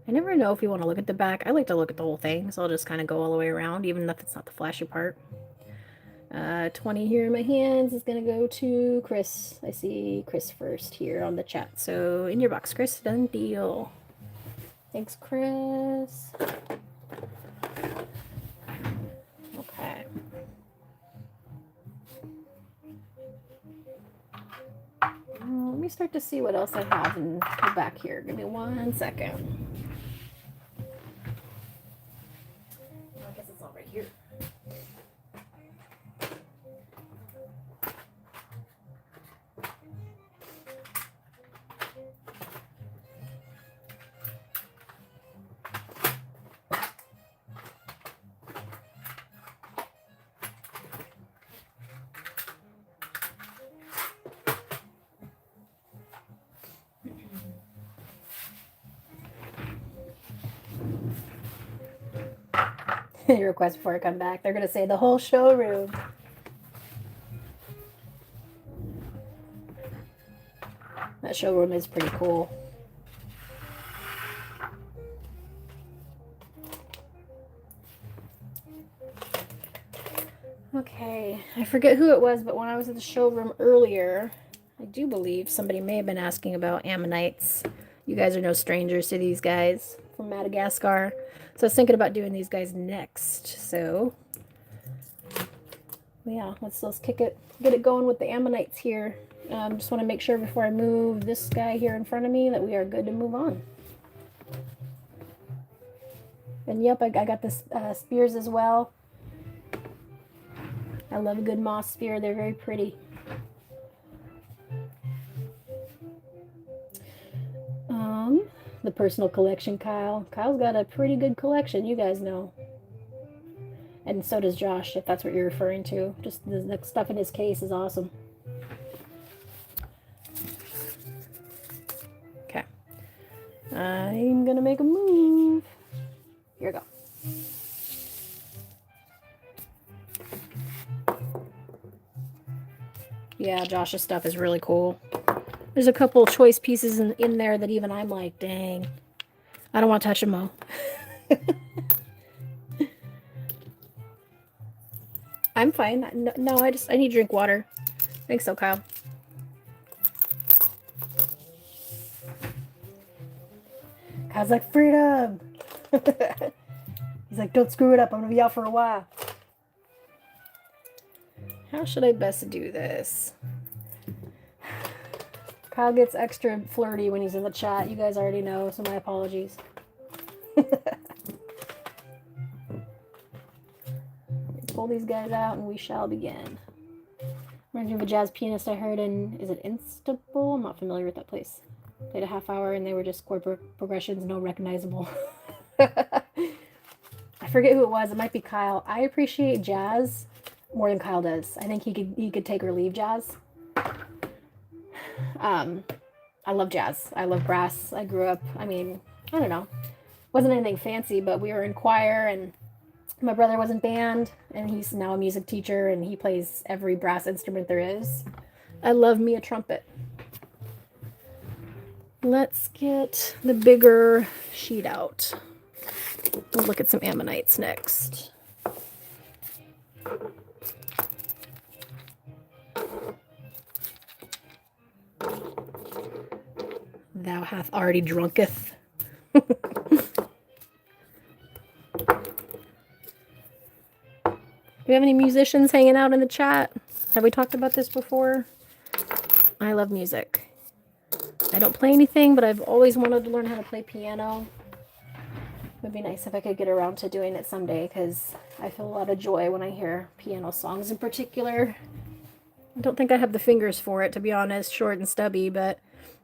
I never know if you want to look at the back. I like to look at the whole thing, so I'll just kind of go all the way around, even if it's not the flashy part. 20 here in my hands is going to go to Chris. I see Chris first here on the chat. So in your box, Chris. Done deal. Thanks, Chris. Okay. Let me start to see what else I have in the back here. Give me 1 second. I guess it's all right here. Your request before I come back. They're going to say the whole showroom. That showroom is pretty cool. Okay, I forget who it was, but when I was at the showroom earlier, I do believe somebody may have been asking about ammonites. You guys are no strangers to these guys from Madagascar. So I was thinking about doing these guys next. So yeah, let's kick it, get it going with the ammonites here. Just want to make sure before I move this guy here in front of me that we are good to move on. And yep, I got the spears as well. I love a good moss spear. They're very pretty. The personal collection, Kyle. Kyle's got a pretty good collection, you guys know. And so does Josh, if that's what you're referring to. Just the stuff in his case is awesome. Okay. I'm gonna make a move. Here we go. Yeah, Josh's stuff is really cool. There's a couple choice pieces in there that even I'm like, dang, I don't want to touch them all. I'm fine. No, I need to drink water. Thanks so, Kyle. Kyle's like, freedom. He's like, don't screw it up. I'm going to be out for a while. How should I best do this? Kyle gets extra flirty when he's in the chat. You guys already know, so my apologies. Pull these guys out and we shall begin. Reminds me of a jazz pianist I heard in, is it Istanbul? I'm not familiar with that place. Played a half hour and they were just chord progressions, no recognizable. I forget who it was. It might be Kyle. I appreciate jazz more than Kyle does. I think he could take or leave jazz. I love jazz. I love brass. I grew up, I mean, I don't know. Wasn't anything fancy, but we were in choir and my brother was in band and he's now a music teacher and he plays every brass instrument there is. I love me a trumpet. Let's get the bigger sheet out. We'll look at some ammonites next. Thou hath already drunketh. Do we have any musicians hanging out in the chat? Have we talked about this before? I love music. I don't play anything, but I've always wanted to learn how to play piano. It would be nice if I could get around to doing it someday, because I feel a lot of joy when I hear piano songs in particular. I don't think I have the fingers for it, to be honest, short and stubby, but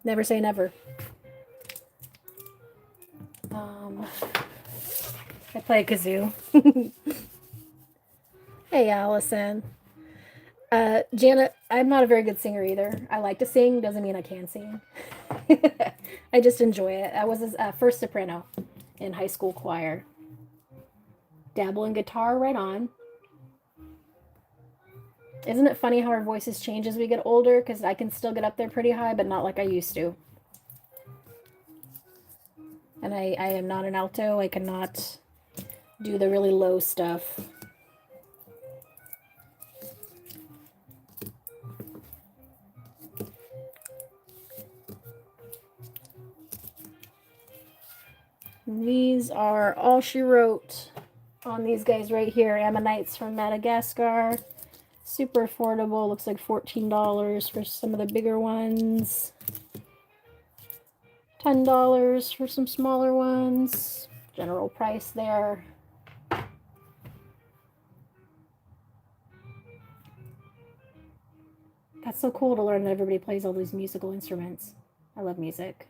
never say never. I play a kazoo. Hey, Allison. Janet, I'm not a very good singer either. I like to sing, doesn't mean I can sing. I just enjoy it. I was a first soprano in high school choir. Dabble in guitar, right on. Isn't it funny how our voices change as we get older? Because I can still get up there pretty high, but not like I used to. And I am not an alto. I cannot do the really low stuff. These are all she wrote on these guys right here. Ammonites from Madagascar. Super affordable. Looks like $14 for some of the bigger ones. $10 for some smaller ones. General price there. That's so cool to learn that everybody plays all these musical instruments. I love music.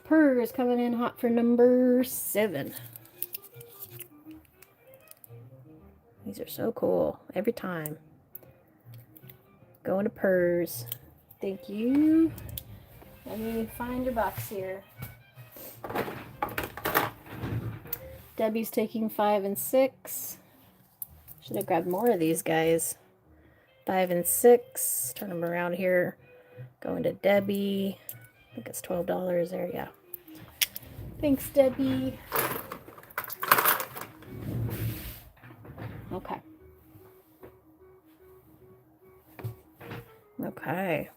Purrs coming in hot for number 7. These are so cool every time. Going to Purrs. Thank you. Let me find your box here. Debbie's taking 5 and 6. Should have grabbed more of these guys. 5 and 6. Turn them around here. Going to Debbie. I think it's $12 there, yeah. Thanks, Debbie. Okay. Okay.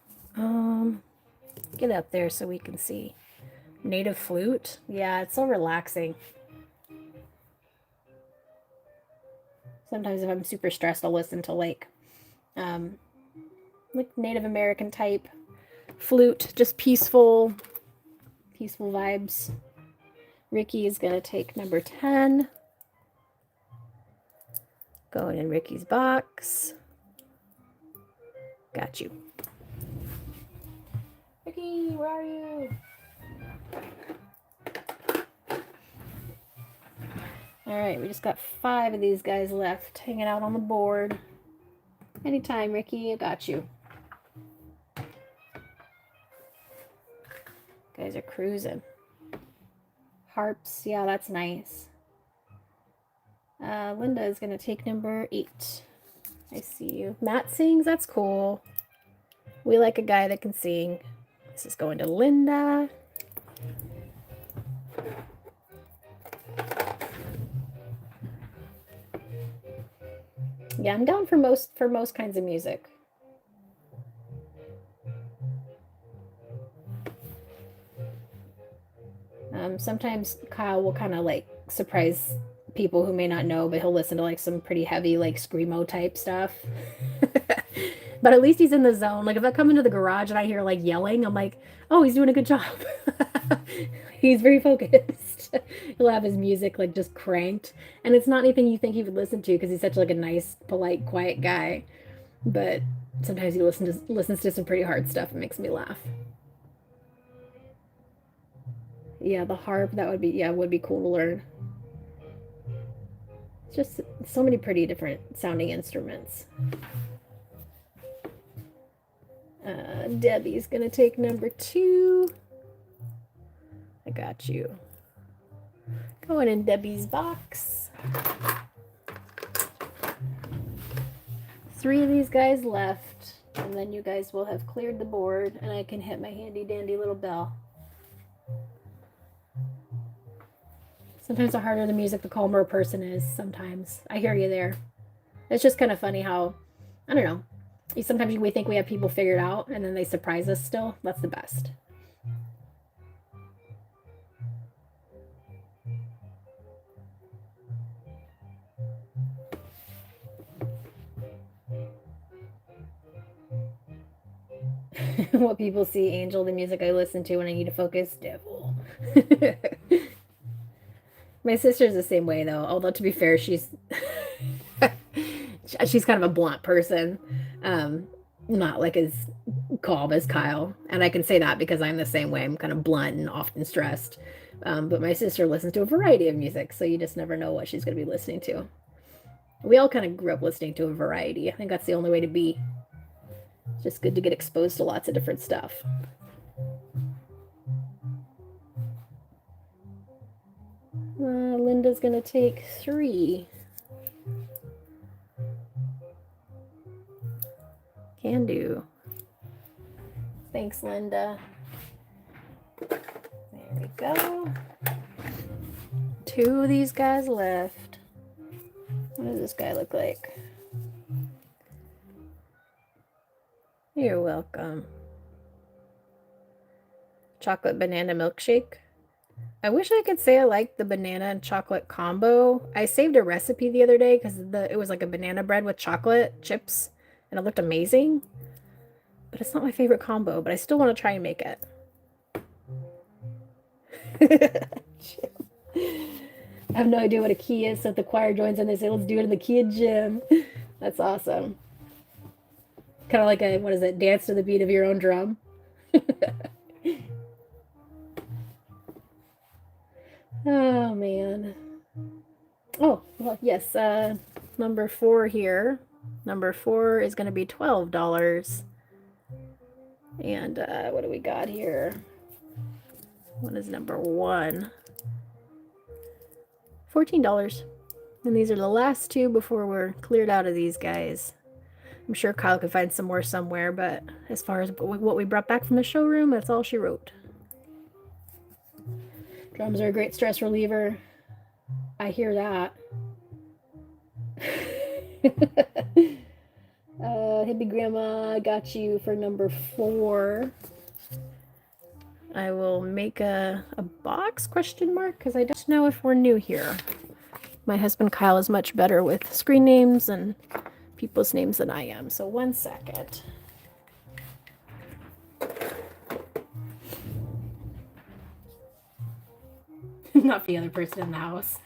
Get up there so we can see. Native flute. Yeah, it's so relaxing. Sometimes if I'm super stressed, I'll listen to like Native American type flute, just peaceful vibes. Ricky is gonna take number 10. Going in Ricky's box. Got you. Ricky, where are you? All right, we just got 5 of these guys left hanging out on the board. Anytime, Ricky, I got you. Guys are cruising. Harps, yeah, that's nice. Linda is going to take number 8. I see you. Matt sings, that's cool. We like a guy that can sing. This is going to Linda. Yeah, I'm down for most kinds of music. Sometimes Kyle will kind of like surprise people who may not know, but he'll listen to like some pretty heavy like screamo type stuff. But at least he's in the zone. Like if I come into the garage and I hear like yelling, I'm like, oh, he's doing a good job. He's very focused. He'll have his music like just cranked, and it's not anything you think he would listen to because he's such like a nice, polite, quiet guy. But sometimes he listens to some pretty hard stuff. It makes me laugh. Yeah, the harp, that would be cool to learn. Just so many pretty different sounding instruments. Debbie's gonna take number 2. I got you. Going in Debbie's box. 3 of these guys left, and then you guys will have cleared the board, and I can hit my handy dandy little bell. Sometimes the harder the music, the calmer a person is. Sometimes. I hear you there. It's just kind of funny how, I don't know, sometimes we think we have people figured out, and then they surprise us still. That's the best. What people see, Angel, the music I listen to when I need to focus, devil. My sister's the same way though, although to be fair, she's she's kind of a blunt person, not like as calm as Kyle, and I can say that because I'm the same way. I'm kind of blunt and often stressed, but my sister listens to a variety of music, so you just never know what she's going to be listening to. We all kind of grew up listening to a variety. I think that's the only way to be. It's just good to get exposed to lots of different stuff. Linda's gonna take 3. Can do. Thanks, Linda. There we go. 2 of these guys left. What does this guy look like? You're welcome. Chocolate banana milkshake. I wish I could say I like the banana and chocolate combo. I saved a recipe the other day because it was like a banana bread with chocolate chips, and it looked amazing. But it's not my favorite combo, but I still want to try and make it. I have no idea what a key is, so if the choir joins and they say, let's do it in the kid gym. That's awesome. Kind of like a, what is it, dance to the beat of your own drum. Oh, man. Oh, well, yes, number 4 here. Number 4 is going to be $12. And what do we got here? What is number 1? $14. And these are the last 2 before we're cleared out of these guys. I'm sure Kyle could find some more somewhere, but as far as what we brought back from the showroom, that's all she wrote. Drums are a great stress reliever. I hear that. Hippie Grandma, I got you for number 4. I will make a box, question mark, because I don't know if we're new here. My husband Kyle is much better with screen names and people's names than I am. So 1 second. Not the other person in the house.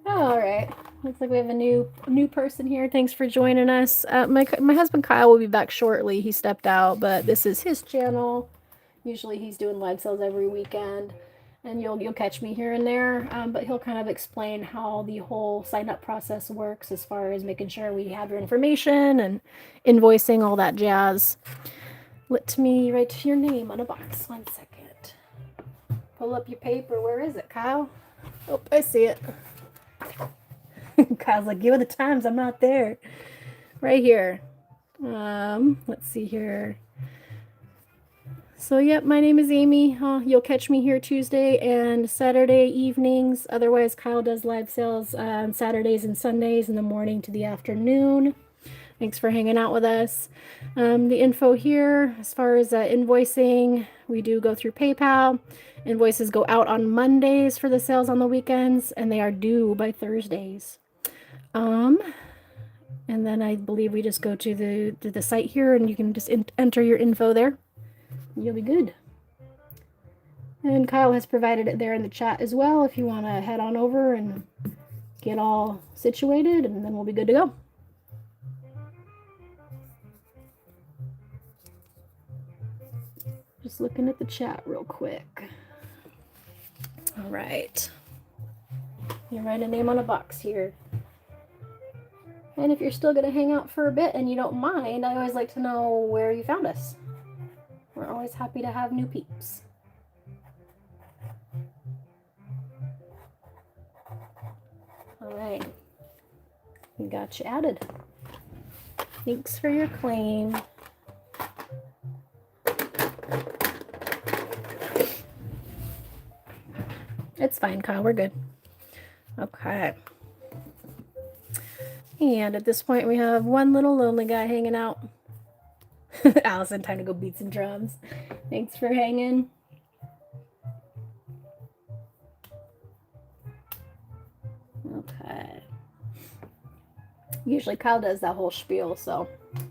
All right. Looks like we have a new person here. Thanks for joining us. My husband Kyle will be back shortly. He stepped out, but this is his channel. Usually he's doing live sales every weekend, and you'll catch me here and there. But he'll kind of explain how the whole sign up process works as far as making sure we have your information and invoicing, all that jazz. Let me write your name on a box. 1 second. Pull up your paper. Where is it, Kyle? Oh, I see it. Kyle's like, give it the times. I'm not there. Right here. Let's see here. So, yep, my name is Amy. You'll catch me here Tuesday and Saturday evenings. Otherwise, Kyle does live sales on Saturdays and Sundays in the morning to the afternoon. Thanks for hanging out with us. The info here, as far as invoicing, we do go through PayPal. Invoices go out on Mondays for the sales on the weekends, and they are due by Thursdays. And then I believe we just go to the site here and you can just enter your info there. You'll be good. And Kyle has provided it there in the chat as well if you want to head on over and get all situated, and then we'll be good to go. Just looking at the chat real quick. All right. You write a name on a box here. And if you're still going to hang out for a bit and you don't mind, I always like to know where you found us. We're always happy to have new peeps. All right. We got you added. Thanks for your claim. It's fine, Kyle. We're good. Okay. And at this point, we have one little lonely guy hanging out. Allison, time to go beat some drums. Thanks for hanging. Okay. Usually Kyle does that whole spiel, so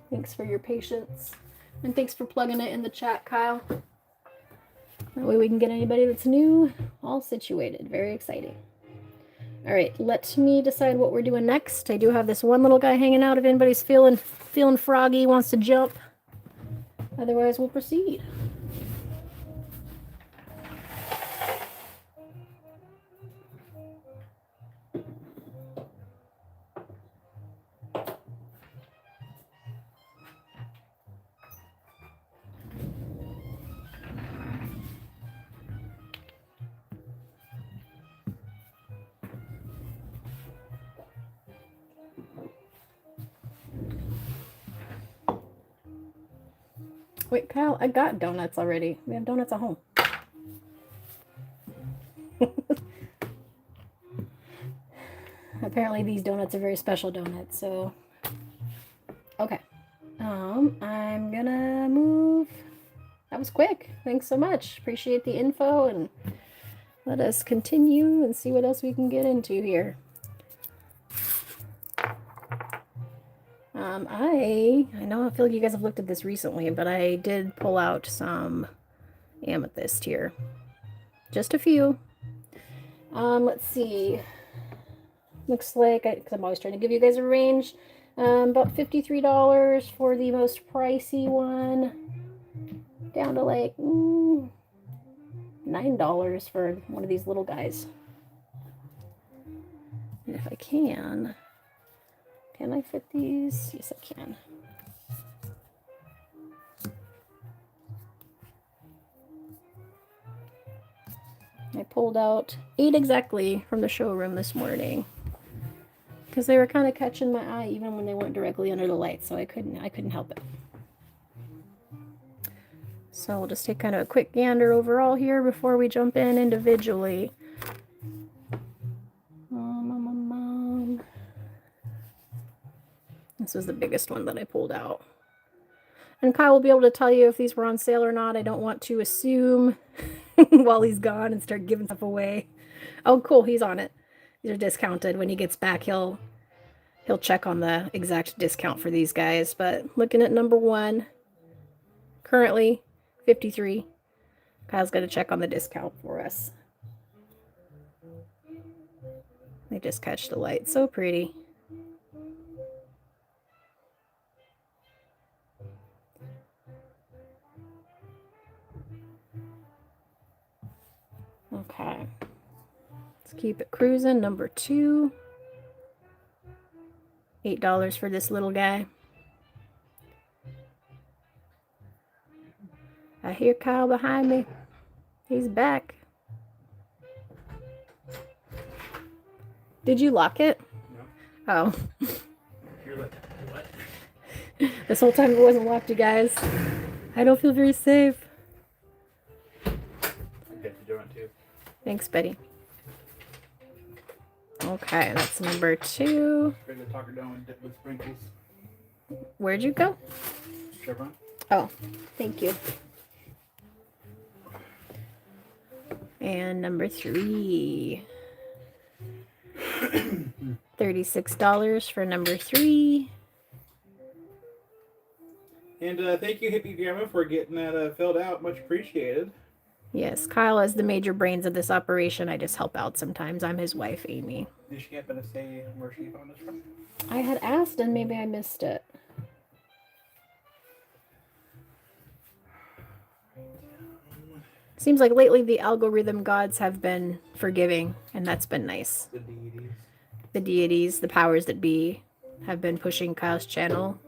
thanks for your patience. And thanks for plugging it in the chat, Kyle. That way we can get anybody that's new all situated. Very exciting. All right, let me decide what we're doing next. I do have this one little guy hanging out if anybody's feeling froggy, wants to jump. Otherwise, we'll proceed. Wait, Kyle, I got donuts already. We have donuts at home. Apparently these donuts are very special donuts, so okay. I'm gonna move. That was quick. Thanks so much. Appreciate the info, and let us continue and see what else we can get into here. I know I feel like you guys have looked at this recently, but I did pull out some amethyst here. Just a few. Let's see. Looks like, because I'm always trying to give you guys a range, about $53 for the most pricey one, down to like $9 for one of these little guys. And if I can I fit these? Yes, I can. I pulled out 8 exactly from the showroom this morning because they were kind of catching my eye even when they weren't directly under the light, so I couldn't help it. So we'll just take kind of a quick gander overall here before we jump in individually. This was the biggest one that I pulled out. And Kyle will be able to tell you if these were on sale or not. I don't want to assume while he's gone and start giving stuff away. Oh, cool. He's on it. These are discounted. When he gets back, he'll check on the exact discount for these guys. But looking at number 1, currently $53. Kyle's going to check on the discount for us. They just catch the light. So pretty. Okay, let's keep it cruising. Number 2, $8 for this little guy. I hear Kyle behind me. He's back. Did you lock it? No. Oh. You're like, what? This whole time it wasn't locked, you guys. I don't feel very safe. Thanks, Betty. Okay, that's number 2. Talk her down with sprinkles. Where'd you go? Chevron. Oh, thank you. And number 3. $36 for number 3. And thank you, Hippie Grandma, for getting that filled out. Much appreciated. Yes, Kyle is the major brains of this operation. I just help out sometimes. I'm his wife, Amy. Did she happen to say where she found this from? I had asked and maybe I missed it. Seems like lately the algorithm gods have been forgiving, and that's been nice. The deities. The deities, the powers that be, have been pushing Kyle's channel.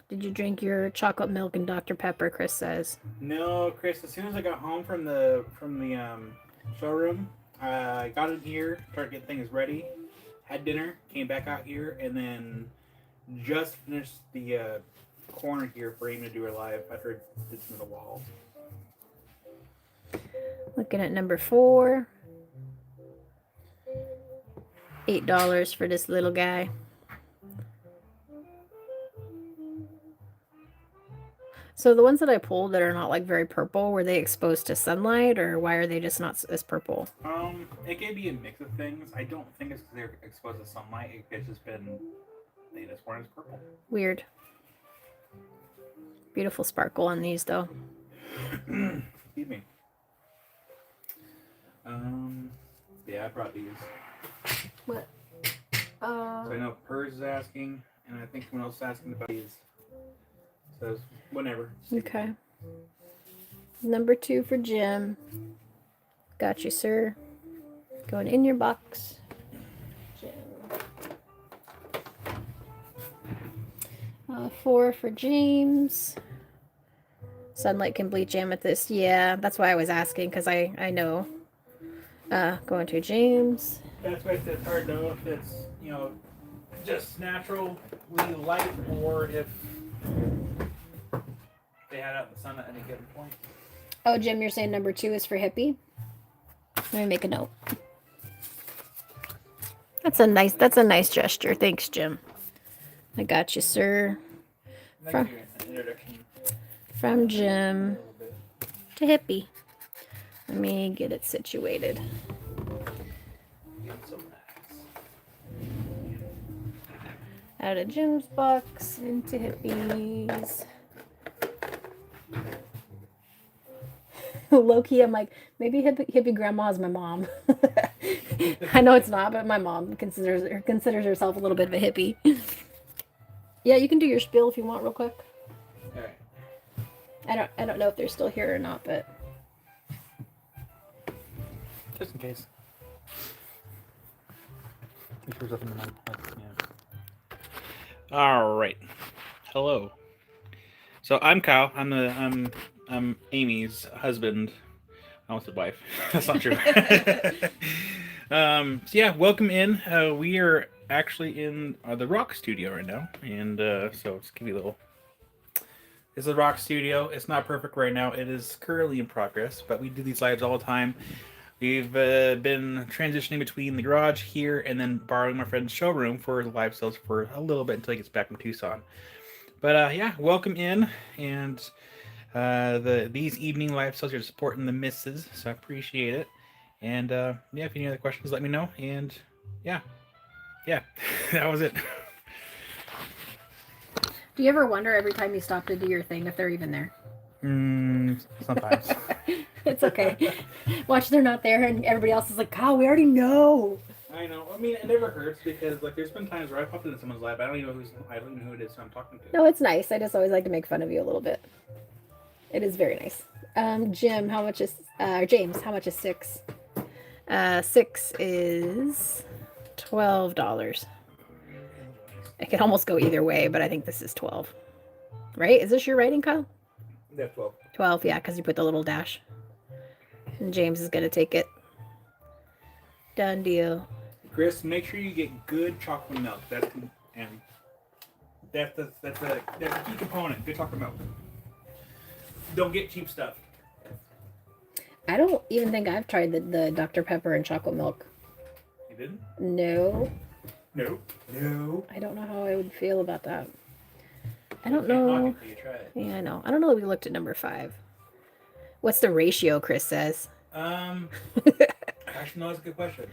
Did you drink your chocolate milk and Dr. Pepper? Chris says. No, Chris. As soon as I got home from the showroom, I got in here, started getting things ready, had dinner, came back out here, and then just finished the corner here for Amy to do her live after I did some of the walls. Looking at number 4. $8 for this little guy. So the ones that I pulled that are not like very purple, were they exposed to sunlight, or why are they just not as purple? It could be a mix of things. I don't think it's because they're exposed to sunlight. It's just been they just weren't as purple. Weird. Beautiful sparkle on these though. Excuse me. Yeah, I brought these. What? So I know Purrs is asking, and I think someone else is asking about these. So whenever. Okay. Number 2 for Jim. Got you, sir. Going in your box. Jim. 4 for James. Sunlight can bleach amethyst. Yeah, that's why I was asking, because I know. Going to James. That's why it's hard to know if it's, just naturally light or if they had out in the sun at any given point. Oh, Jim, you're saying number 2 is for Hippie? Let me make a note. That's a nice gesture. Thanks, Jim. I got you, sir. From, from Jim to Hippie. Let me get it situated. Out of Jim's box into Hippie's. Low-key, I'm like, maybe hippie grandma is my mom. I know it's not, but my mom considers herself a little bit of a hippie. Yeah, you can do your spiel if you want real quick. All right. I don't know if they're still here or not, but Just in case. All right. Hello. So I'm Kyle. I'm Amy's husband. I almost said wife. That's not true. So yeah, welcome in. We are actually in the Rock Studio right now, and so let's give you a little. This is the Rock Studio. It's not perfect right now. It is currently in progress, but we do these lives all the time. We've been transitioning between the garage here and then borrowing my friend's showroom for live sales for a little bit until he gets back from Tucson. But yeah, welcome in, and these evening live sales are supporting the misses, so I appreciate it. And yeah, if you have any other questions, let me know. And yeah, that was it. do you ever wonder every time you stop to do your thing if they're even there? Sometimes. It's okay. Watch, they're not there, and everybody else is like, Kyle, we already know. I know. I mean, it never hurts because like there's been times where I popped into someone's live. I don't even know who it is I'm talking to. No, it's nice. I just always like to make fun of you a little bit. It is very nice. Jim, how much is James? How much is 6? 6 is $12. I could almost go either way, but I think this is 12. Right? Is this your writing, Kyle? Yeah, 12. 12, yeah, because you put the little dash. And James is gonna take it. Done deal. Chris, make sure you get good chocolate milk. That's a key component. Good chocolate milk. Don't get cheap stuff. I don't even think I've tried the Dr. Pepper and chocolate milk. You didn't? No. No. I don't know how I would feel about that. I don't You can't knock know. it till you try it. Yeah, I know. I don't know that we looked at number 5. What's the ratio, Chris says? Actually, no, that's a good question.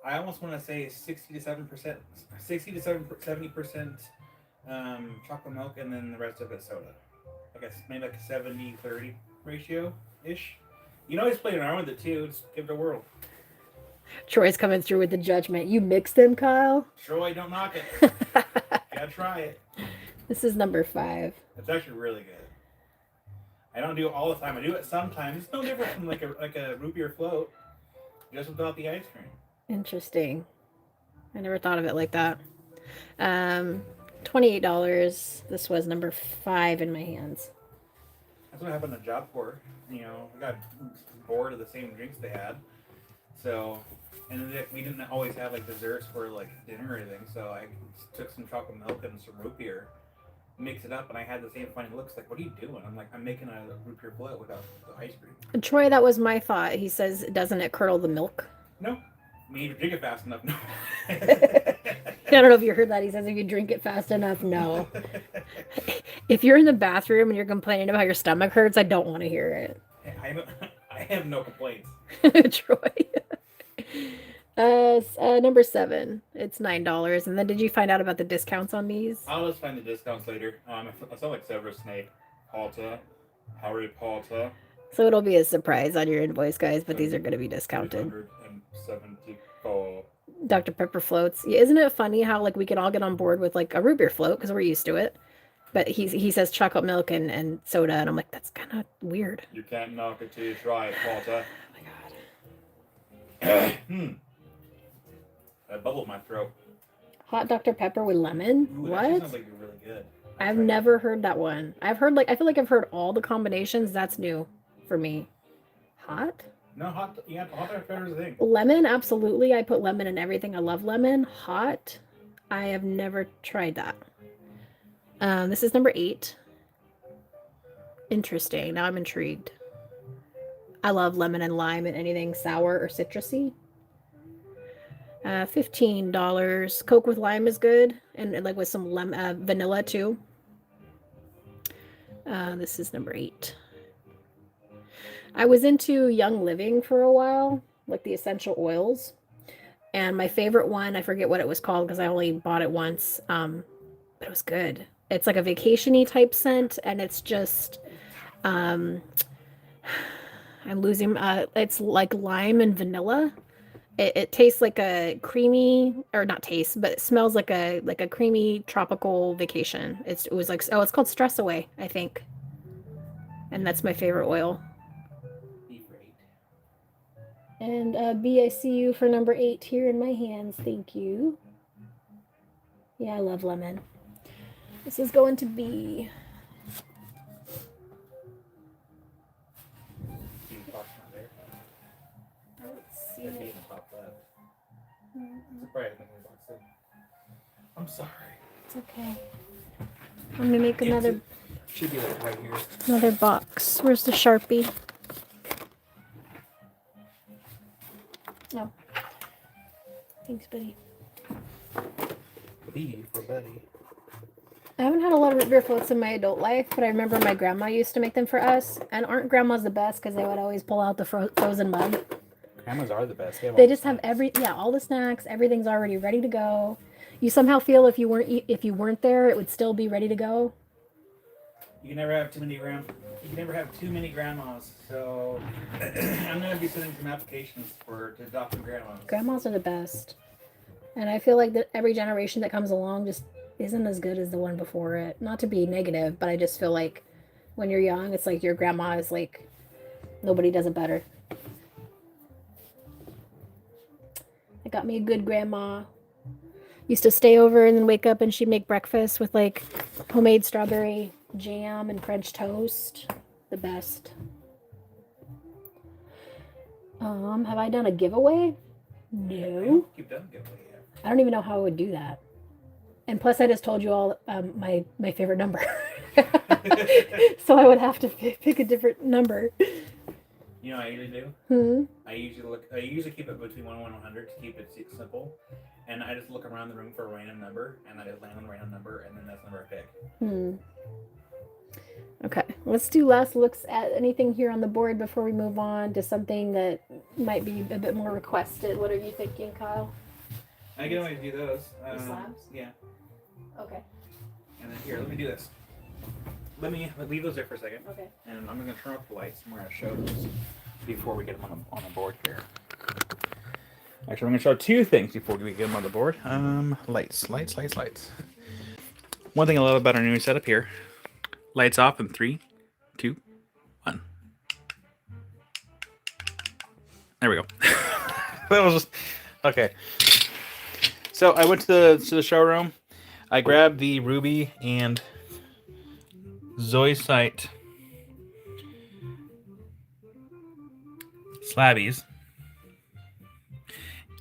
I almost want to say 60 to 7%, 60 to 70% chocolate milk, and then the rest of it soda. I guess maybe like a 70-30 ratio ish. You know, he's playing around with it too. Just give it a whirl. Troy's coming through with the judgment. You mixed them, Kyle? Troy, don't knock it. Gotta try it. This is number 5. It's actually really good. I don't do it all the time. I do it sometimes. It's no different from like a root beer float, just without the ice cream. Interesting. I never thought of it like that. $28. This was number 5 in my hands. That's what happened to Job Corps. You know, we got bored of the same drinks they had. So, and then we didn't always have like desserts for like dinner or anything. So I took some chocolate milk and some root beer, mixed it up, and I had the same funny looks. Like, what are you doing? I'm like, I'm making a root beer float without the ice cream. And Troy, that was my thought. He says, doesn't it curdle the milk? No, I mean, if you drink it fast enough, no. I don't know if you heard that. He says if you drink it fast enough, no. If you're in the bathroom and you're complaining about your stomach hurts, I don't want to hear it. I have no complaints. Troy. Number 7. It's $9. And then did you find out about the discounts on these? I'll just find the discounts later. I sound like Severus Snape. Harry Potter. So it'll be a surprise on your invoice, guys, but these are going to be discounted. 374. Dr. Pepper floats. Yeah, isn't it funny how like we can all get on board with like a root beer float because we're used to it? But he says chocolate milk and soda, and I'm like, that's kind of weird. You can't knock it till you try it, Potter. Oh my god. That bubbled my throat. Hot Dr. Pepper with lemon? Ooh, that What? actually sounds like you're really good. I've never heard that one. I feel like I've heard all the combinations. That's new for me. Hot? No, hot Dr. Pepper is a thing. Lemon, absolutely. I put lemon in everything. I love lemon. Hot? I have never tried that. This is number 8. Interesting. Now I'm intrigued. I love lemon and lime and anything sour or citrusy. $15. Coke with lime is good, and like with some vanilla too. This is number 8. I was into Young Living for a while, like the essential oils, and my favorite one, I forget what it was called because I only bought it once, but it was good. It's like a vacation-y type scent, and it's just I'm losing it's like lime and vanilla. It tastes like a creamy, or not taste, but it smells like a creamy tropical vacation. It was like, oh, it's called Stress Away, I think. And that's my favorite oil. And BICU for number 8 here in my hands. Thank you. Yeah, I love lemon. This is going to be... Let's see. I'm sorry. It's okay. I'm gonna make another Should be like right here. another box. Where's the Sharpie? No. Thanks, buddy. B for Betty. I haven't had a lot of root beer floats in my adult life, but I remember my grandma used to make them for us. And aren't grandmas the best because they would always pull out the frozen mug? Grandmas are the best. They just have all the snacks. Everything's already ready to go. You somehow feel if you weren't there, it would still be ready to go. You can never have too many grandmas. So I'm gonna be sending some applications to adopting grandmas. Grandmas are the best, and I feel like that every generation that comes along just isn't as good as the one before it. Not to be negative, but I just feel like when you're young, it's like your grandma is like nobody does it better. I got me a good grandma. Used to stay over and then wake up and she'd make breakfast with like homemade strawberry jam and French toast. The best. Have I done a giveaway? No. Keep done giveaway yet. I don't even know how I would do that. And plus I just told you all my favorite number. So I would have to pick a different number. You know what I usually do? I usually keep it between 1 and 100 to keep it simple. And I just look around the room for a random number, and I just land on the random number, and then that's the number I pick. Okay, let's do last looks at anything here on the board before we move on to something that might be a bit more requested. What are you thinking, Kyle? I can always do those. The slabs? Yeah. Okay. And then here, let me do this. Let me leave those there for a second. Okay. And I'm going to turn off the lights and we're going to show those before we get them on the board here. Actually, I'm going to show two things before we get them on the board. Lights. One thing I love about our new setup here. Lights off in 3, 2, 1. There we go. That was just... Okay. So I went to the showroom. I grabbed the Ruby and Zoisite slabbies.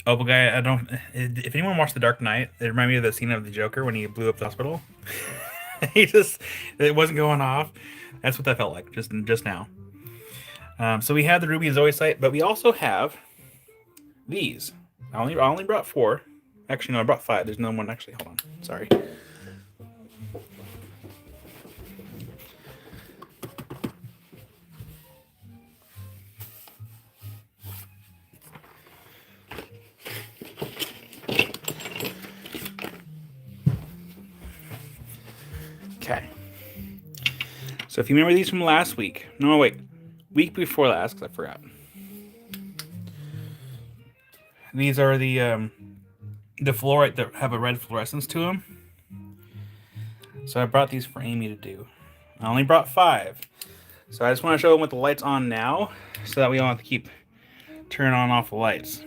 Opal guy, I don't. If anyone watched The Dark Knight, it reminded me of the scene of the Joker when he blew up the hospital. It wasn't going off. That's what that felt like just now. So we have the Ruby and Zoisite, but we also have these. I only brought 4. Actually, no, I brought 5. There's no one. Actually, hold on. Sorry. Okay. So if you remember these from last week. No, wait. Week before last, because I forgot. These are the fluorite that have a red fluorescence to them. So I brought these for Amy to do. I only brought 5. So I just want to show them with the lights on now, so that we don't have to keep turning on and off the lights.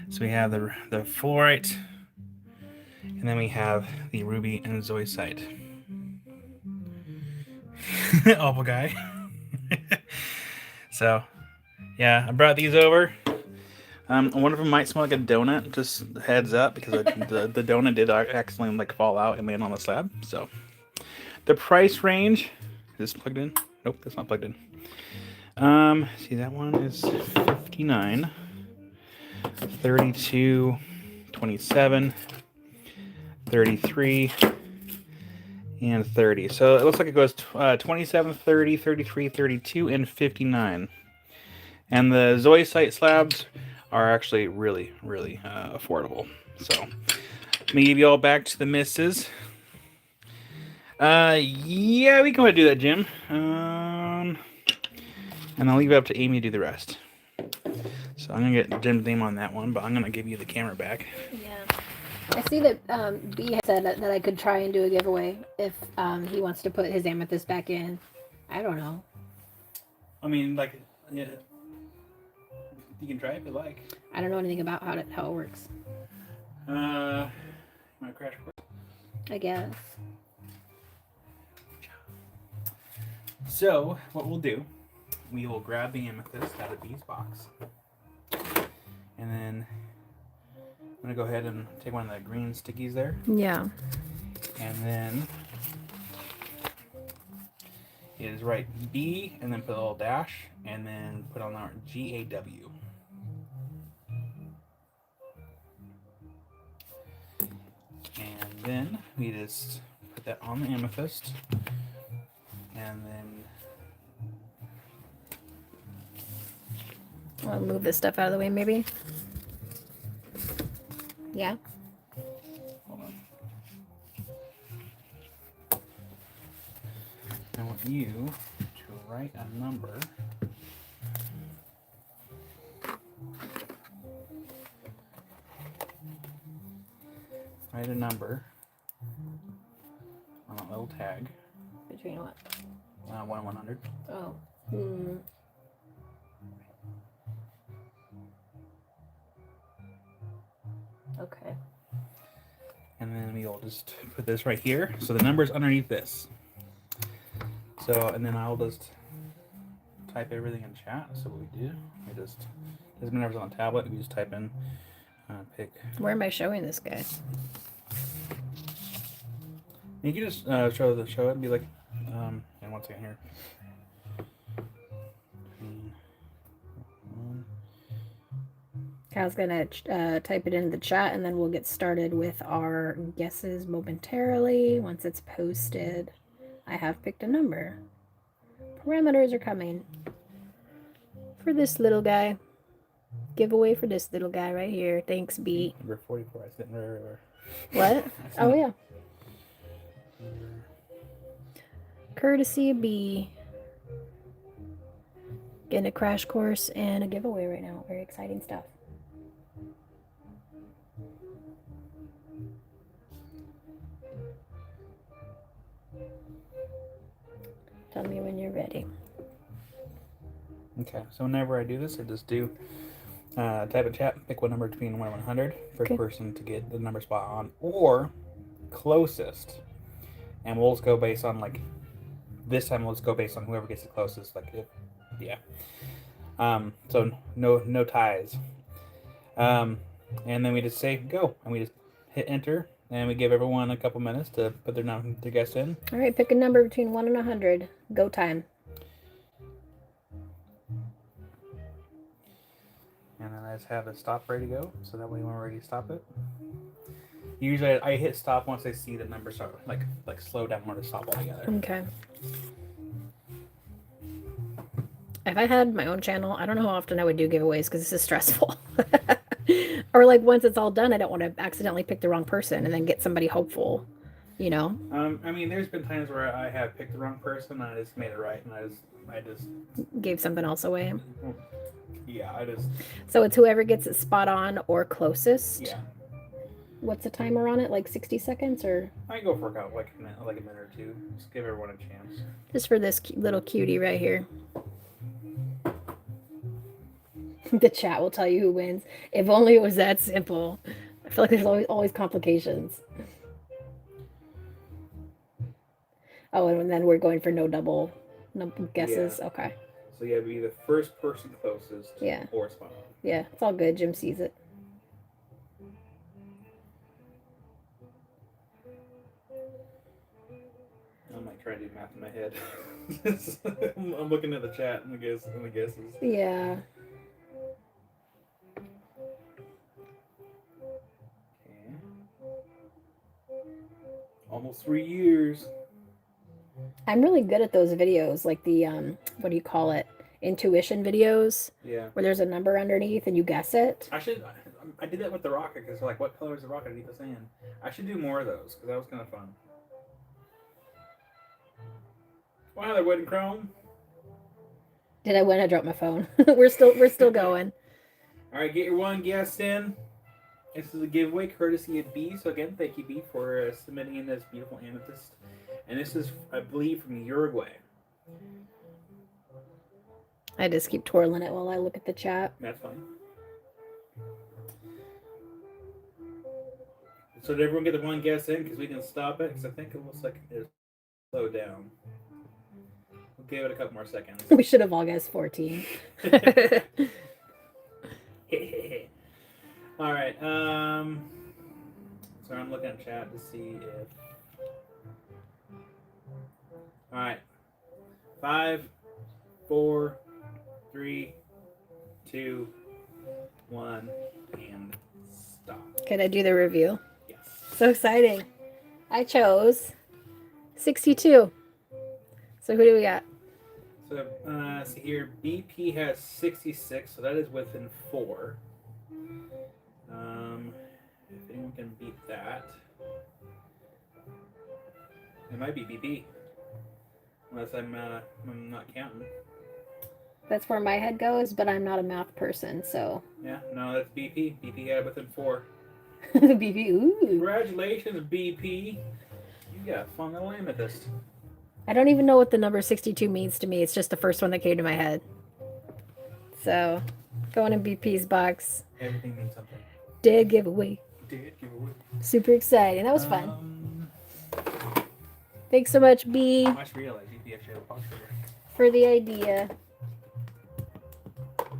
So we have the fluorite, and then we have the Ruby and Zoisite. Opal guy. So, yeah, I brought these over. One of them might smell like a donut. Just heads up, because the donut did accidentally fall out and land on the slab. So, the price range is this plugged in. Nope, that's not plugged in. See, that one is $59, $32, $27, $33, and $30. So it looks like it goes $27, $30, $33, $32, and $59. And the Zoisite slabs are actually really, really affordable. So let me give you all back to the missus. Yeah, we can go ahead and do that, Jim. And I'll leave it up to Amy to do the rest. So I'm gonna get Jim's name on that one, but I'm gonna give you the camera back. Yeah. I see that B had said that I could try and do a giveaway if he wants to put his amethyst back in. I don't know. I mean, like, yeah, you can try if you like. I don't know anything about how it works. My crash course. I guess. So what we'll do, we will grab the amethyst out of B's box, and then I'm gonna go ahead and take one of the green stickies there. Yeah. And then is write B and then put a little dash and then put on our GAW. And then we just put that on the amethyst, and then I'll move this stuff out of the way, maybe. Yeah. hold on. I want you to write a number. Write a number on a little tag. Between what? 1 and 100. Oh. Okay. And then we'll just put this right here. So the number's underneath this. So, and then I'll just type everything in chat. So what we do, we just, doesn't matter if it's on a tablet, we just type in, pick. Where am I showing this guy? You can just show it and be like, and one second here. Kyle's gonna type it in the chat, and then we'll get started with our guesses momentarily once it's posted. I have picked a number. Parameters are coming. For this little guy. Giveaway for this little guy right here. Thanks, B. Number 44. I sent her. What? Oh, yeah. Courtesy of B. Getting a crash course and a giveaway right now. Very exciting stuff. Tell me when you're ready. Okay, so whenever I do this, I just do type in chat, pick one number between 1 and 100. First Okay. person to get the number spot on, or closest. And we'll just go based on, like, this time we'll just go based on whoever gets the closest. Like, yeah. So no ties. And then we just say go, and we just hit enter, and we give everyone a couple minutes to put their guess in. All right, pick a number between 1 and 100. Go time. And then I just have the stop ready to go, so that way when we're ready to stop it. Usually I hit stop once I see the number start like slow down or to stop altogether. Okay. If I had my own channel, I don't know how often I would do giveaways because this is stressful. Or like once it's all done, I don't want to accidentally pick the wrong person and then get somebody hopeful, you know? I mean, there's been times where I have picked the wrong person and I just made it right, and I just Gave something else away. yeah, I just So it's whoever gets it spot on or closest. yeah. What's the timer on it? Like 60 seconds or I go for about like a minute or two. Just give everyone a chance. just for this little cutie right here? The chat will tell you who wins. If only it was that simple. I feel like there's always complications. Oh, and then we're going for no double guesses. Yeah. Okay. So yeah, be the first person closest. Yeah. Or spot on. Yeah, it's all good. Jim sees it. I'm like trying to do math in my head. I'm looking at the chat and the guesses. Yeah. Okay. Almost 3 years. I'm really good at those videos, like the what do you call it? Intuition videos Yeah. where there's a number underneath and you guess it. I did that with the rocket because like, what color is the rocket underneath the sand? I should do more of those because that was kind of fun. Wow, they're wood and chrome. Did I win? I dropped my phone. we're still going. All right, get your one guess in. This is a giveaway courtesy of B. So again, thank you, B, for submitting in this beautiful amethyst. And this is, I believe, from Uruguay. I just keep twirling it while I look at the chat. That's fine. So did everyone get the one guess in? Because we can stop it. Because I think it looks like it's slowed down. We'll give it a couple more seconds. We should have all guessed 14. All right. So I'm looking at chat to see if. All right. 5, 4, 3, 2, 1, and stop. Can I do the review? Yes. So exciting. I chose 62. So who do we got? So see here, BP has 66, so that is within 4. If anyone can beat that, it might be BP. Unless I'm not counting. That's where my head goes, but I'm not a math person, so. Yeah, no, that's BP. BP got it within 4. BB, ooh. Congratulations, BP. You got a fun little amethyst. I don't even know what the number 62 means to me. It's just the first one that came to my head. So, going in BP's box. Everything means something. Dead giveaway. Did give away. Super exciting. That was fun. Thanks so much, B, I just realized BP actually had a box for for the idea.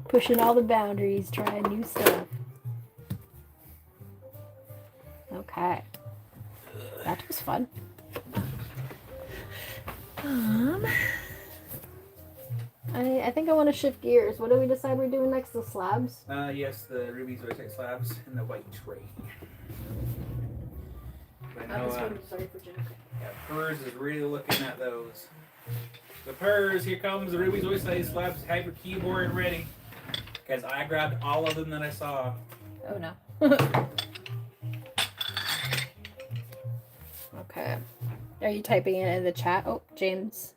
Pushing all the boundaries, trying new stuff. Okay. That was fun. I think I want to shift gears. What do we decide we're doing next? The slabs? Yes, the rubies are 6 slabs in the white tray. I know, sorry for Jen. yeah, Purrs is really looking at those. The Purrs, here comes the Ruby's Voice Ice Labs Hyper Keyboard ready. Because I grabbed all of them that I saw. Oh no. Okay. Are you typing it in the chat? Oh, James.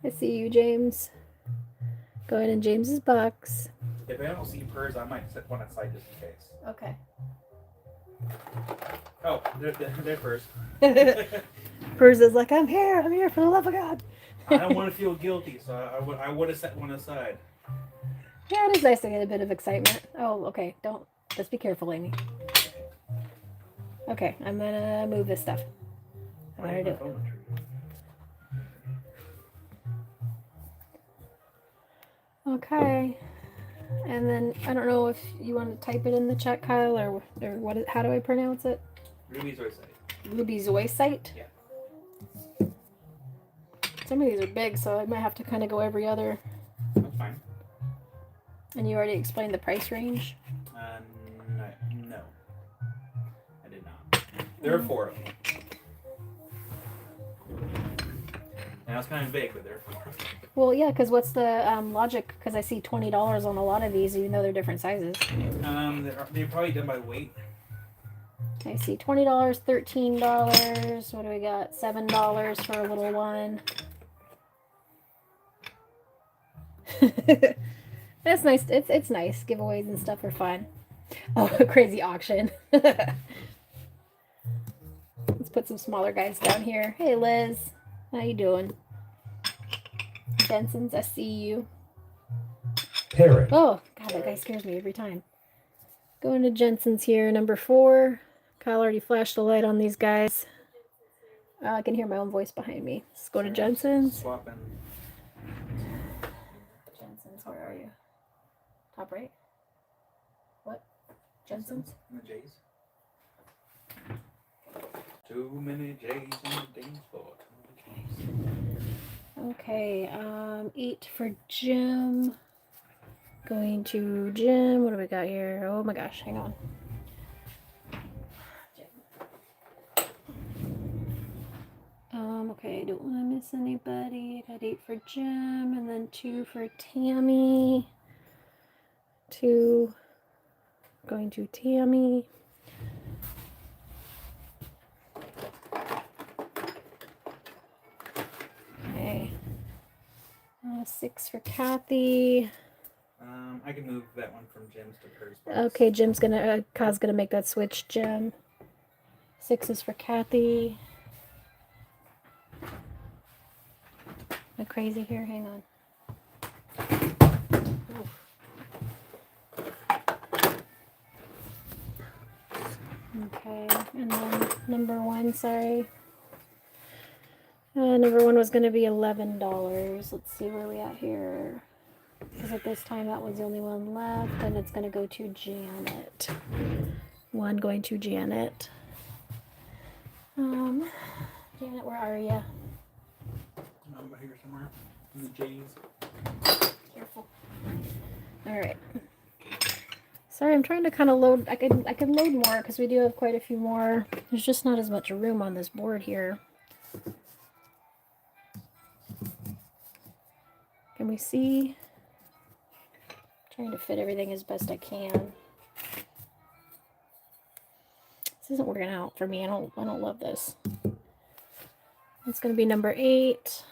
I see you, James. Going in James's box. If I don't see Purrs, I might set one aside just in case. Okay. Oh, they're Purrs. Purrs is like, I'm here for the love of God. I don't want to feel guilty, so I would have set one aside. Yeah, it is nice to get a bit of excitement. Oh, okay. Don't. Just be careful, Amy. Okay, I'm gonna move this stuff. I'm gonna do it. Okay. And then I don't know if you want to type it in the chat, Kyle, or what? How do I pronounce it? Ruby's Voice Ice. Ruby's Voice Site. Yeah. Some of these are big, so I might have to kind of go every other. That's fine. And you already explained the price range. No. I did not. There are 4 of them. Now it's kind of big, but there are 4 of them. Well, yeah, because what's the logic? Because I see $20 on a lot of these, even though they're different sizes. They're probably done by weight. I see $20, $13. What do we got? $7 for a little one. That's nice. It's nice. Giveaways and stuff are fun. Oh, a crazy auction. Let's put some smaller guys down here. Hey, Liz. How you doing? Benson's, I see you. Parent. Oh, God, that guy scares me every time. Going to Jensen's here, number 4. Kyle already flashed the light on these guys. I can hear my own voice behind me. Let's go to Jensen's. Swapping. Jensen's, where are you? Top right? What? Jensen's? And the J's. Too many J's in the dance floor. Okay, 8 for Jim. Going to Jim. What do we got here? Oh my gosh, hang on. Okay, don't want to miss anybody. I got 8 for Jim, and then 2 for Tammy. 2 going to Tammy. Okay. 6 for Kathy. I can move that one from Jim's to Purrs. Okay, Jim's gonna, Kyle's gonna make that switch, Jim. 6 is for Kathy. Am I crazy here? Hang on. Oof. Okay, and then number 1, sorry. Number 1 was gonna be $11. Let's see where we at here. Because at this time that was the only one left, and it's gonna go to Janet. 1 going to Janet. Janet, where are you? I'm here somewhere. In the J's. Careful. All right. Sorry, I'm trying to kind of load. I can load more because we do have quite a few more. There's just not as much room on this board here. Can we see? Trying to fit everything as best I can. This isn't working out for me. I don't love this. It's gonna be number 8.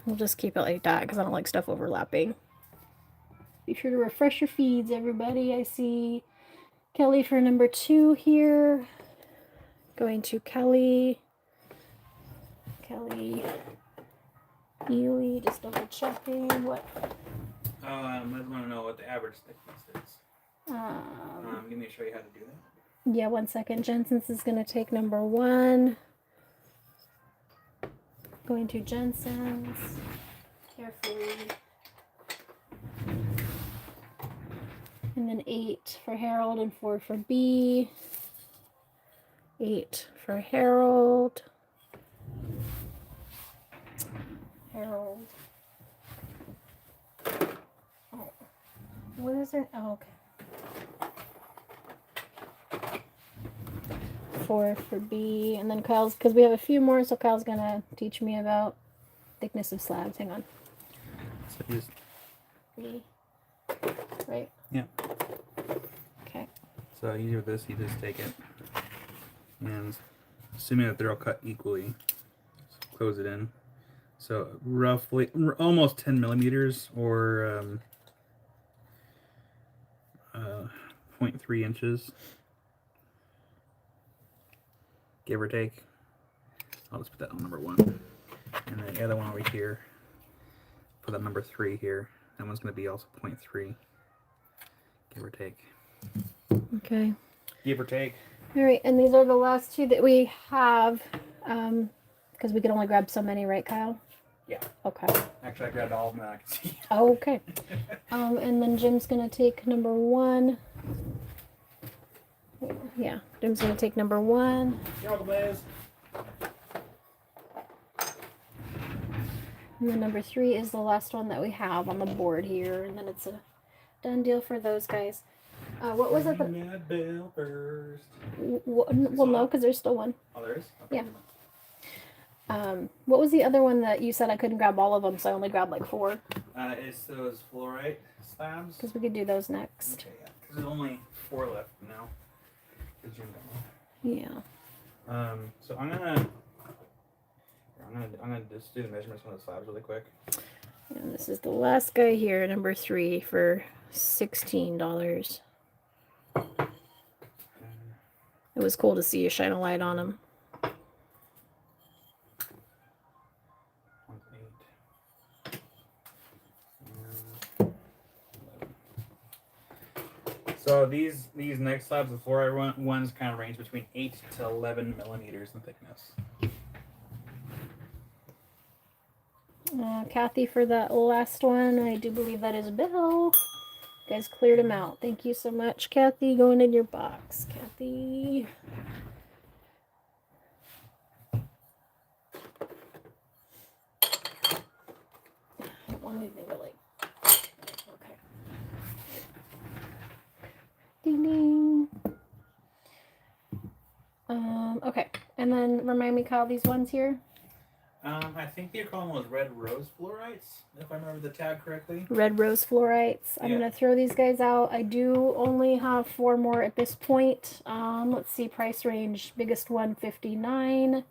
We'll just keep it like that because I don't like stuff overlapping. Be sure to refresh your feeds, everybody. I see Kelly for number 2 here. Going to Kelly. Kelly. Ely, just double checking what. I just want to know what the average thickness is. Give me a show you how to do that. Yeah, 1 second. Jensen's is going to take number 1. Going to Jensen's. Carefully. And then 8 for Harold and 4 for B. 8 for Harold. Harold. Oh. What is it? Oh, okay. 4 for B, and then Kyle's, because we have a few more, so Kyle's gonna teach me about thickness of slabs. Hang on. So just B. Right? yeah. Okay. So usually with this, you just take it and assuming that they're all cut equally, close it in. So roughly almost 10 millimeters or 0.3 inches, give or take. I'll just put that on number 1. And then the other one over here, put that number 3 here. That one's going to be also 0.3, give or take. Okay. Give or take. All right, and these are the last 2 that we have, because we can only grab so many, right, Kyle? Yeah. Okay. Actually, I grabbed all of them that I can see. Okay. And then Jim's gonna take number 1. Yeah, Jim's gonna take number 1. You're welcome, Liz. And then number 3 is the last one that we have on the board here, and then it's a done deal for those guys. What was it? That bell first. Well, no, because there's still one. Oh, there is? Okay. Yeah. What was the other one that you said I couldn't grab all of them, so I only grabbed like 4? It's those fluorite slabs. Because we could do those next. Okay, yeah. Because there's only 4 left now. 'Cause Jim got one. Yeah. So I'm gonna just do the measurements on the slabs really quick. And this is the last guy here, number 3 for $16. It was cool to see you shine a light on him. 0.8. And 11. So these next slabs, the fluorite ones, kind of range between 8 to 11 millimeters in thickness. Kathy for that last one. I do believe that is Bill. You guys cleared him out. Thank you so much, Kathy. Going in your box, Kathy. I don't want anything to like. Okay. Ding ding. Okay. And then remind me, Kyle, these ones here. I think they're calling those red rose fluorites, if I remember the tag correctly. Red rose fluorites. I'm gonna throw these guys out. I do only have 4 more at this point. Let's see, price range. Biggest one, $59,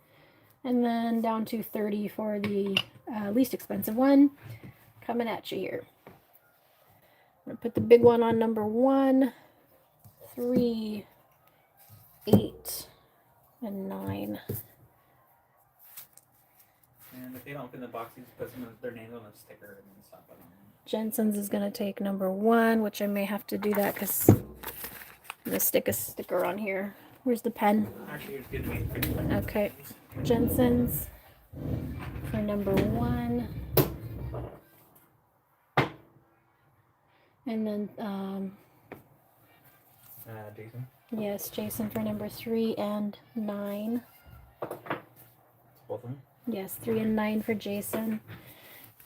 and then down to $30 for the least expensive one. Coming at you here. I'm gonna put the big one on number 1, 3, 8, and 9. And if they don't fit in the box, you just put their names on a sticker and then stop it on. Jensen's is going to take number 1, which I may have to do that because I'm going to stick a sticker on here. Where's the pen? Actually, it's good to me. Okay. Jensen's for number 1. And then, Jason. yes, Jason for number 3 and 9. Both of them. Yes, 3 and 9 for Jason.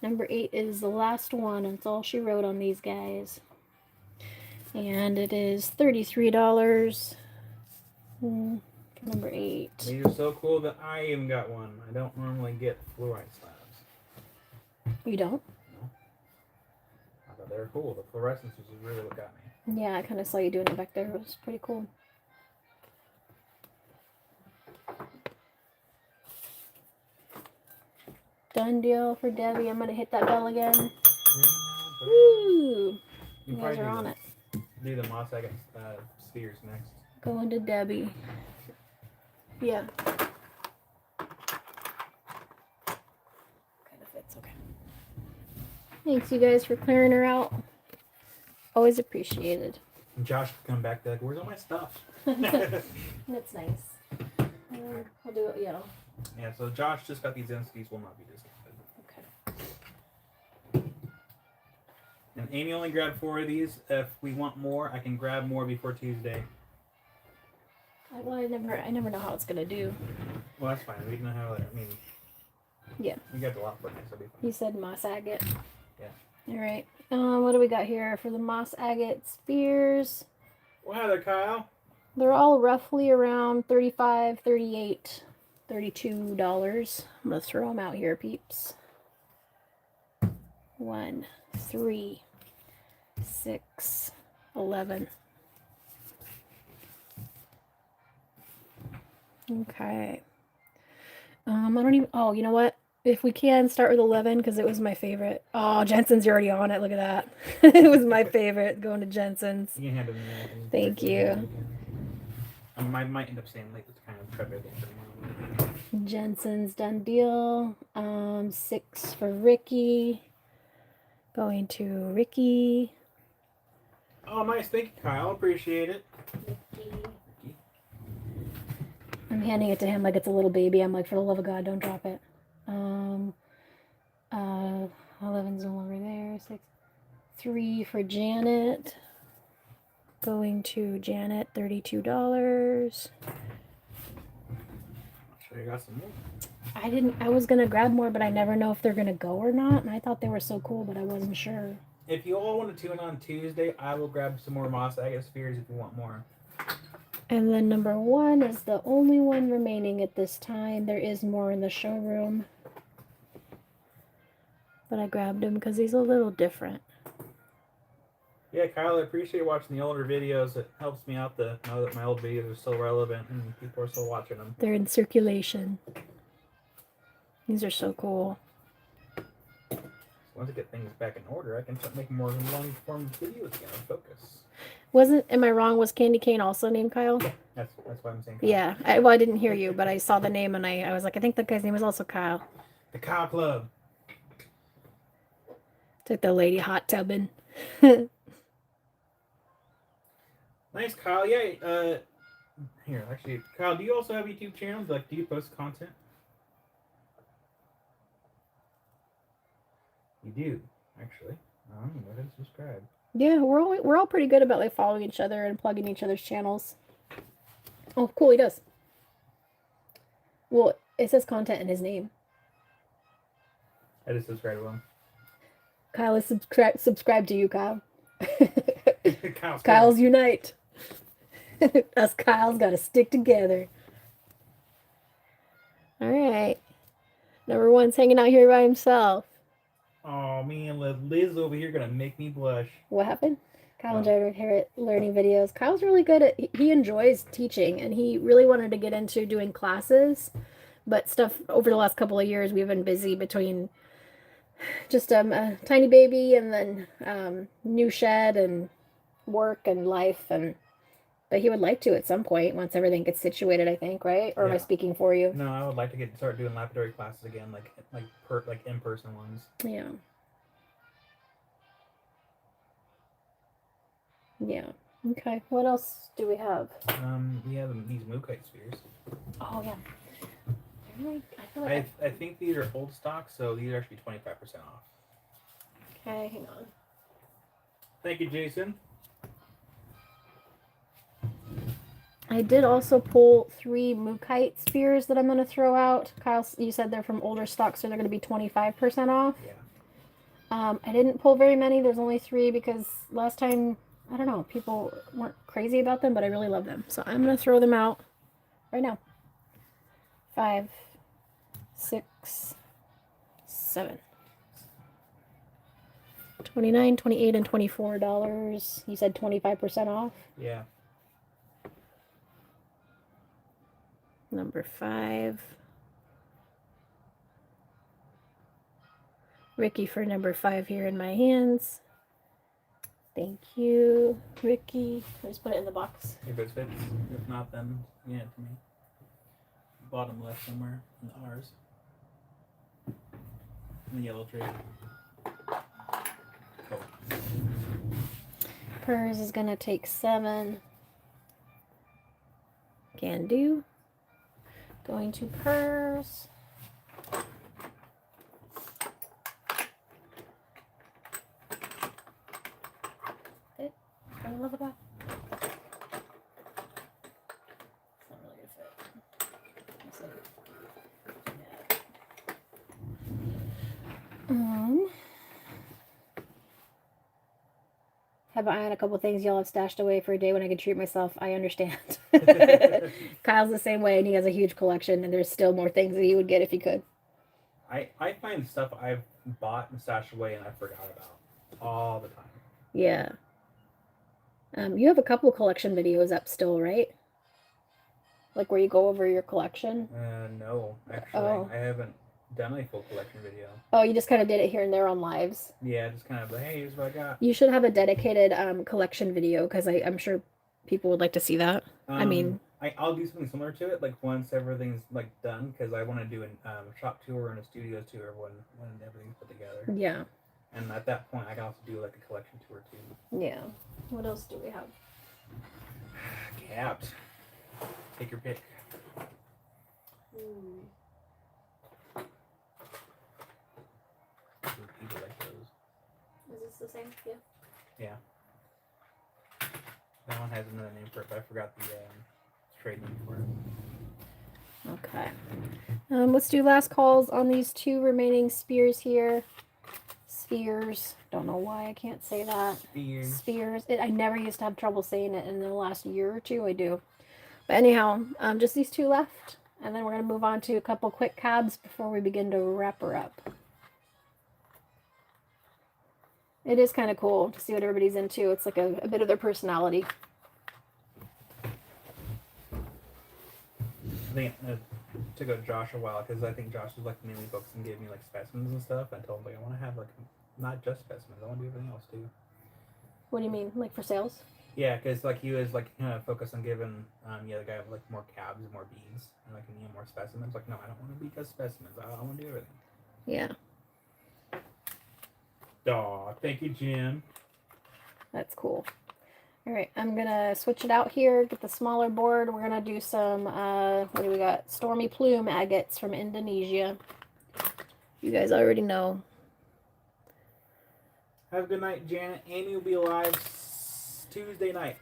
Number 8 is the last one. It's all she wrote on these guys. And it is $33. Number 8. These are so cool that I even got one. I don't normally get fluorite slabs. You don't? No. I thought they were cool. The fluorescence was really what got me. Yeah, I kind of saw you doing it back there. It was pretty cool. Done deal for Debbie. I'm going to hit that bell again. Woo! You guys are on it. Do the Moss Agate spheres next. Going to Debbie. Yeah. Kind of fits, okay. Thanks, you guys, for clearing her out. Always appreciated. And Josh could come back, like, where's all my stuff? That's nice. I'll do it, yeah. Yeah, so Josh just got these in, so these will not be discounted. Okay. And Amy only grabbed 4 of these. If we want more, I can grab more before Tuesday. Well, I never know how it's gonna do. Well, that's fine. We can have that. I mean, Yeah. we got the lot for next, so it'll be fine. You said moss agate. Yeah. All right. What do we got here for the moss agate spheres? Well, hi there, Kyle. They're all roughly around $35, $38, $32. I'm going to throw them out here, peeps. 1, 3, 6, 11. Okay. I don't even, oh, you know what? If we can start with 11, because it was my favorite. Oh, Jensen's already on it. Look at that. It was my favorite, going to Jensen's. You can have it in there. Thank you. I might end up saying like it's kind of trepidation. Jensen's done deal. 6 for Ricky. Going to Ricky. Oh, nice. Thank you, Kyle. Appreciate it. I'm handing it to him like it's a little baby. I'm like, for the love of God, don't drop it. 11's no longer there. 6. 3 for Janet. Going to Janet, $32. Sure, you got some more. I was gonna grab more, but I never know if they're gonna go or not. And I thought they were so cool, but I wasn't sure. If you all want to tune on Tuesday, I will grab some more Moss Agate spheres if you want more. And then number 1 is the only one remaining at this time. There is more in the showroom. But I grabbed him because he's a little different. Yeah, Kyle, I appreciate watching the older videos. It helps me out to know that my old videos are still relevant and people are still watching them. They're in circulation. These are so cool. Once I get things back in order, I can start making more long-form videos again and focus. Am I wrong? Was Candy Cane also named Kyle? That's why I'm saying Kyle. Yeah. I didn't hear you, but I saw the name and I was like, I think that guy's name is also Kyle. The Kyle Club. Took the lady hot tubbing. Nice, Kyle. Yeah. Here, actually, Kyle, do you also have a YouTube channel? Like, do you post content? You do, actually. Go ahead and subscribe. Yeah, we're all pretty good about like following each other and plugging each other's channels. Oh, cool, he does. Well, it says content in his name. I just subscribe to him. Kyle is subscribed to you, Kyle. Kyle's Kyle's unite. Us Kyle's got to stick together. All right. Number 1's hanging out here by himself. Oh man, Liz over here gonna make me blush. What happened? Kyle enjoyed her learning videos. Kyle's really good at, he enjoys teaching, and he really wanted to get into doing classes, but stuff over the last couple of years, we've been busy between just a tiny baby and then new shed and work and life, but he would like to at some point once everything gets situated, I think, right? Or am I speaking for you? No, I would like to start doing laboratory classes again, like in-person ones. Yeah. Yeah. Okay. What else do we have? We have these Mookaite spheres. Oh yeah. I feel like I think these are old stock, so these are actually 25% off. Okay, hang on. Thank you, Jason. I did also pull 3 Mookaite spheres that I'm going to throw out. Kyle, you said they're from older stock, so they're going to be 25% off. Yeah. I didn't pull very many. There's only 3 because last time, I don't know, people weren't crazy about them, but I really love them. So I'm going to throw them out right now. 5, 6, 7. $29, $28, and $24. You said 25% off? Yeah. Number 5. Ricky for number 5 here in my hands. Thank you, Ricky. Just put it in the box. If it fits. If not, then yeah, to me. Bottom left somewhere in the R's. In the yellow tray. Oh. Purrs is gonna take 7. Can do. Going to Purrs. Fit? For the love of God. It's not really gonna fit. So, have an eye on a couple things y'all have stashed away for a day when I can treat myself. I understand. Kyle's the same way, and he has a huge collection, and there's still more things that he would get if he could. I find stuff I've bought and stashed away and I forgot about all the time. Yeah. You have a couple collection videos up still, right? Like where you go over your collection? No, actually, Oh. I haven't done a full collection video. Oh, you just kind of did it here and there on lives. Yeah, just kind of like, hey, here's what I got. You should have a dedicated collection video because I'm sure people would like to see that. I mean, I'll do something similar to it, like once everything's like done, because I want to do a shop tour and a studio tour when everything's put together. yeah. And at that point, I can also do like a collection tour too. Yeah. What else do we have? Cabs. Take your pick. People like those. Is this the same? Yeah. Yeah. That one has another name for it, but I forgot the trade name for it. Okay. Let's do last calls on these two remaining spears here. Spheres. Don't know why I can't say that. Spheres. I never used to have trouble saying it, in the last year or two I do. But anyhow, just these two left. And then we're going to move on to a couple quick cabs before we begin to wrap her up. It is kind of cool to see what everybody's into. It's like a bit of their personality. I think it took Josh a while, because I think Josh was like mainly focused and gave me like specimens and stuff. I told him like I want to have like not just specimens, I want to do everything else too. What do you mean, like for sales? Yeah, because like he was like focused on giving the guy like more cabs and more beads and like more specimens. Like no, I don't want to be just specimens. I want to do everything. Yeah, Aw, thank you, Jim. that's cool. All right, I'm gonna switch it out here, get the smaller board. We're gonna do some, what do we got? Stormy Plume agates from Indonesia. You guys already know. Have a good night, Janet. Amy will be live Tuesday night.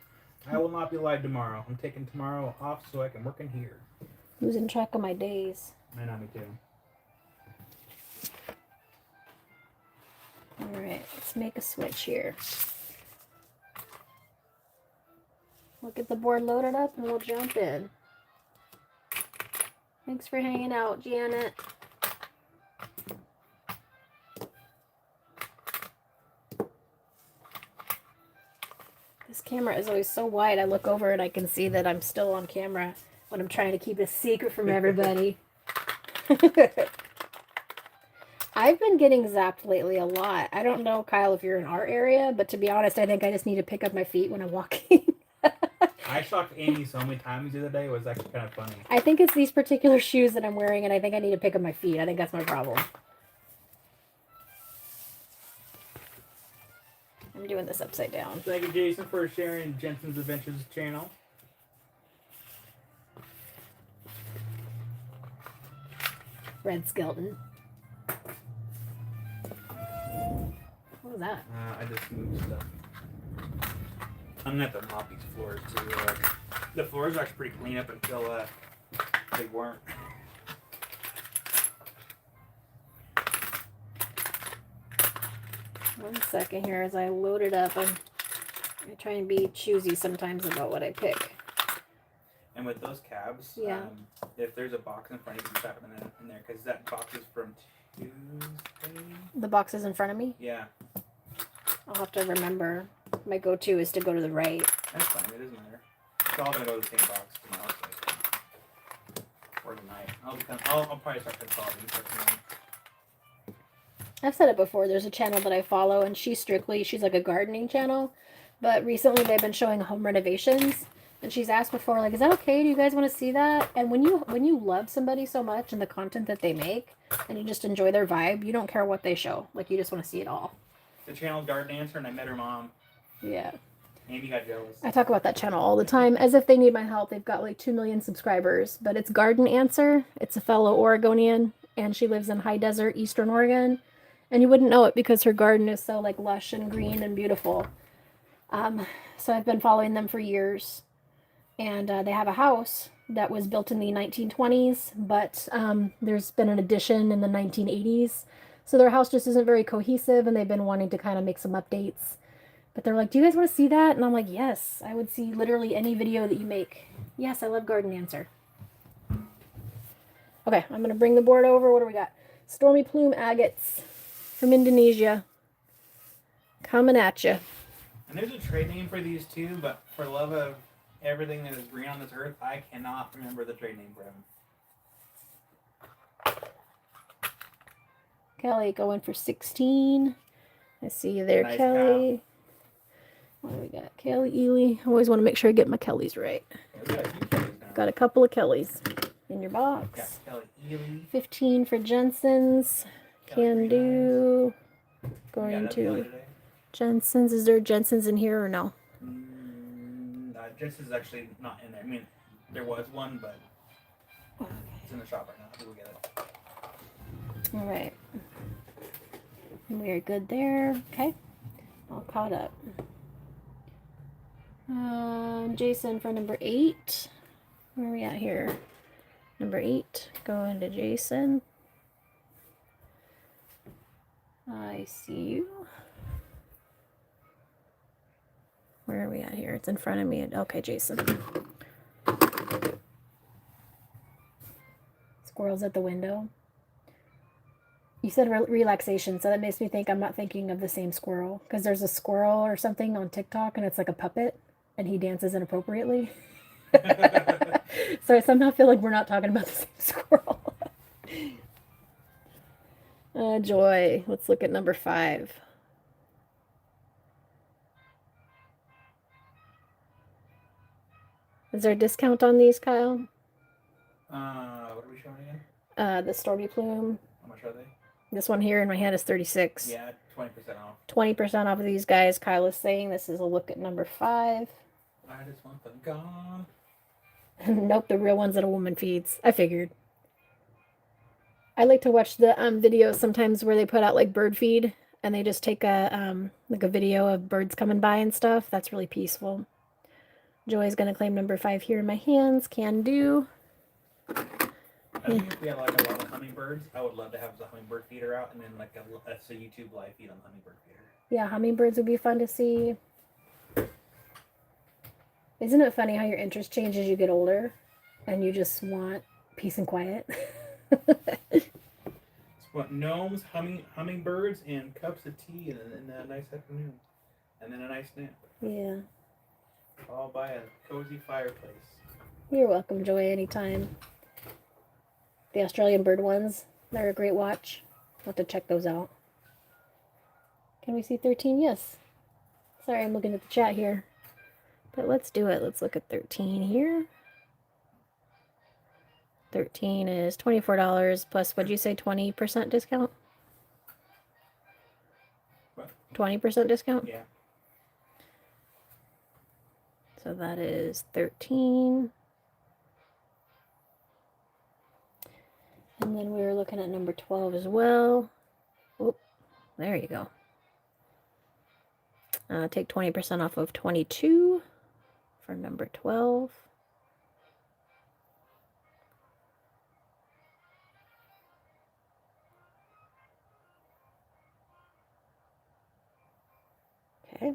I will not be live tomorrow. I'm taking tomorrow off so I can work in here. Losing track of my days. I know, me too. All right, let's make a switch here. We'll get the board loaded up and we'll jump in. Thanks for hanging out, Janet. This camera is always so wide. I look over and I can see that I'm still on camera when I'm trying to keep a secret from everybody. I've been getting zapped lately a lot. I don't know, Kyle, if you're in our area, but to be honest, I think I just need to pick up my feet when I'm walking. I shocked Amy so many times the other day. It was actually kind of funny. I think it's these particular shoes that I'm wearing, and I think I need to pick up my feet. I think that's my problem. I'm doing this upside down. Thank you, Jason, for sharing Jensen's Adventures channel. Red skeleton. What was that? I just moved stuff. I'm gonna have to mop these floors too. The floors are actually pretty clean up until they weren't. One second here as I load it up. I try and be choosy sometimes about what I pick. And with those cabs, Yeah. If there's a box in front, you can strap them in there because that box is from Tuesday. The box is in front of me. Yeah, I'll have to remember. My go-to is to go to the right. that's fine. It doesn't matter. It's all gonna go to the same box tomorrow. So. Or tonight. I'll probably start consolidating stuff tonight. I've said it before. There's a channel that I follow, and she's like a gardening channel. But recently they've been showing home renovations, and she's asked before, like, is that okay? Do you guys want to see that? And when you love somebody so much and the content that they make, and you just enjoy their vibe, you don't care what they show. Like, you just want to see it all. The channel's Garden Answer, and I met her mom. Yeah. Amy got jealous. I talk about that channel all the time, as if they need my help. They've got like 2 million subscribers, but it's Garden Answer. It's a fellow Oregonian, and she lives in high desert, Eastern Oregon. And you wouldn't know it because her garden is so like lush and green and beautiful. So I've been following them for years. And they have a house that was built in the 1920s, but there's been an addition in the 1980s. So their house just isn't very cohesive, and they've been wanting to kind of make some updates. But they're like, do you guys want to see that? And I'm like, yes, I would see literally any video that you make. Yes, I love Garden Answer. Okay, I'm going to bring the board over. What do we got? Stormy Plume Agates from Indonesia. Coming at you. And there's a trade name for these too, but for love of everything that is green on this earth, I cannot remember the trade name for them. Kelly going for 16. I see you there, Nice Kelly. What do we got? Kelly, Ely. I always want to make sure I get my Kellys right. Yeah, we got a few Kellys now. Got a couple of Kellys in your box. Got Kelly Ely. 15 for Jensen's. Can do. Going to Jensen's. Is there Jensen's in here or no? Jensen's actually not in there. I mean, there was one, but it's in the shop right now. We'll get it. All right. We're good there. Okay. All caught up. Jason for number 8. Where are we at here? Number 8. Going to Jason. I see you. Where are we at here? It's in front of me. Okay, Jason. Squirrels at the window. You said relaxation, so that makes me think I'm not thinking of the same squirrel. Because there's a squirrel or something on TikTok, and it's like a puppet, and he dances inappropriately. So I somehow feel like we're not talking about the same squirrel. Joy. Let's look at number 5. Is there a discount on these, Kyle? What are we showing again? The Stormy Plume. How much are they? This one here in my hand is 36. Yeah, 20% off. 20% off of these guys. Kyle is saying this is a look at number 5. I just want them gone. Nope, the real ones that a woman feeds. I figured. I like to watch the videos sometimes where they put out like bird feed and they just take a like a video of birds coming by and stuff. That's really peaceful. Joy's gonna claim number 5 here in my hands. Can do. I think if we had like a lot of hummingbirds, I would love to have the hummingbird feeder out and then like a YouTube live feed on the hummingbird feeder. Yeah, hummingbirds would be fun to see. Isn't it funny how your interest changes as you get older and you just want peace and quiet? It's what gnomes, hummingbirds, and cups of tea and a nice afternoon. And then a nice nap. Yeah. All by a cozy fireplace. You're welcome, Joy, anytime. The Australian bird ones, they're a great watch. I'll have to check those out. Can we see 13? Yes. Sorry, I'm looking at the chat here. But let's do it. Let's look at 13 here. 13 is $24 plus, what'd you say, 20% discount? What? 20% discount? Yeah. So that is 13. And then we were looking at number 12 as well. Oh, there you go. Take 20% off of 22 for number 12. Okay.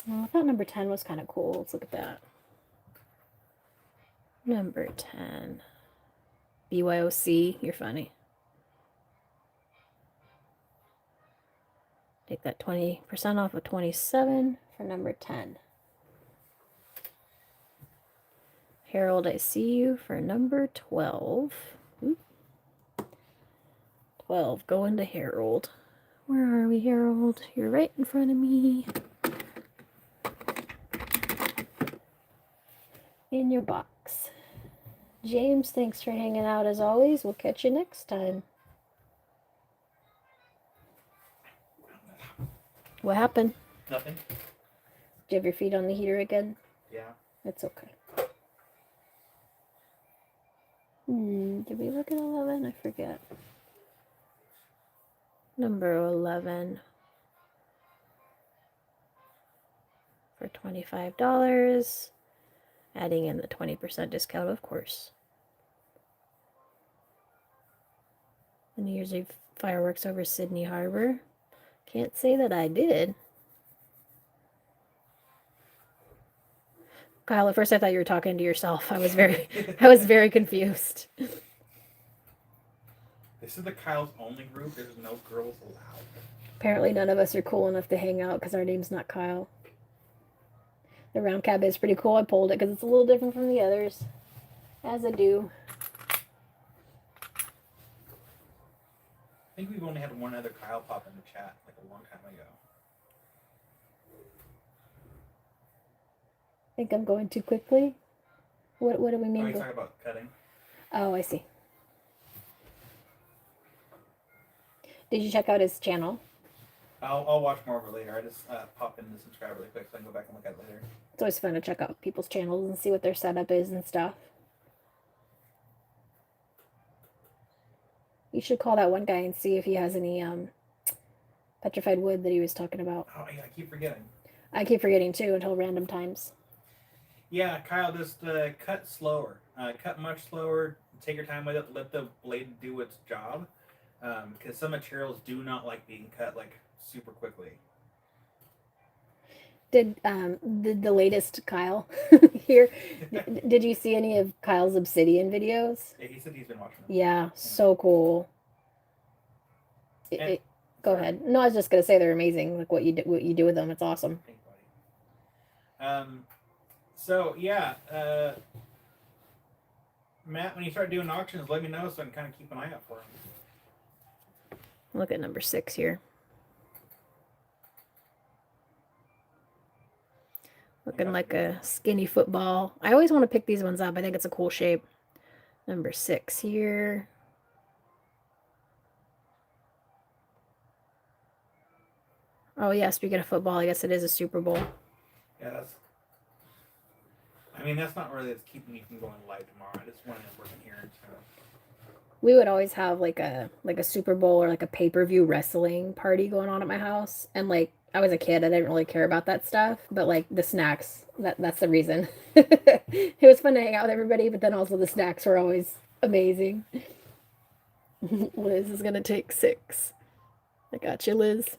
I thought number 10 was kind of cool. Let's look at that. Number 10. BYOC, you're funny. Take that 20% off of 27 for number 10. Harold, I see you for number 12. Oop. 12, going to Harold. Where are we, Harold? You're right in front of me. In your box. James, thanks for hanging out as always. We'll catch you next time. What happened? Nothing? Did you have your feet on the heater again? Yeah. It's okay. Did we look at 11? I forget. Number 11 for $25. Adding in the 20% discount, of course. The New Year's Eve fireworks over Sydney Harbor. Can't say that I did. Kyle, at first I thought you were talking to yourself. I was very confused. This is the Kyle's only group. There's no girls allowed. Apparently none of us are cool enough to hang out because our name's not Kyle. The round cab is pretty cool. I pulled it because it's a little different from the others. As I do. I think we've only had one other Kyle pop in the chat like a long time ago. Think I'm going too quickly? What do we Oh, mean? you talking about cutting? Oh, I see. Did you check out his channel? I'll watch more of it later. I just pop in to subscribe really quick so I can go back and look at it later. It's always fun to check out people's channels and see what their setup is and stuff. You should call that one guy and see if he has any petrified wood that he was talking about. Oh yeah, I keep forgetting. I keep forgetting too until random times. Yeah, Kyle, just cut slower. Cut much slower. Take your time with it. Let the blade do its job. Because some materials do not like being cut like super quickly. Did the latest Kyle here? Did you see any of Kyle's Obsidian videos? Yeah, he said he's been watching them. Yeah, so cool. Go ahead. No, I was just gonna say they're amazing. Like what you do with them, it's awesome. Thank you, buddy. So yeah, Matt, when you start doing auctions, let me know so I can kind of keep an eye out for them. Look at number 6 here. Looking like a skinny football. I always want to pick these ones up. I think it's a cool shape. Number 6 here. Oh yeah, speaking of football, I guess it is a Super Bowl. Yeah, that's not really that's keeping me from going live tomorrow. I just wanted to work in here. So. We would always have like a Super Bowl or like a pay-per-view wrestling party going on at my house. And like I was a kid, I didn't really care about that stuff, but like the snacks, that's the reason. It was fun to hang out with everybody, but then also the snacks were always amazing. Liz is gonna take 6. I got you, Liz.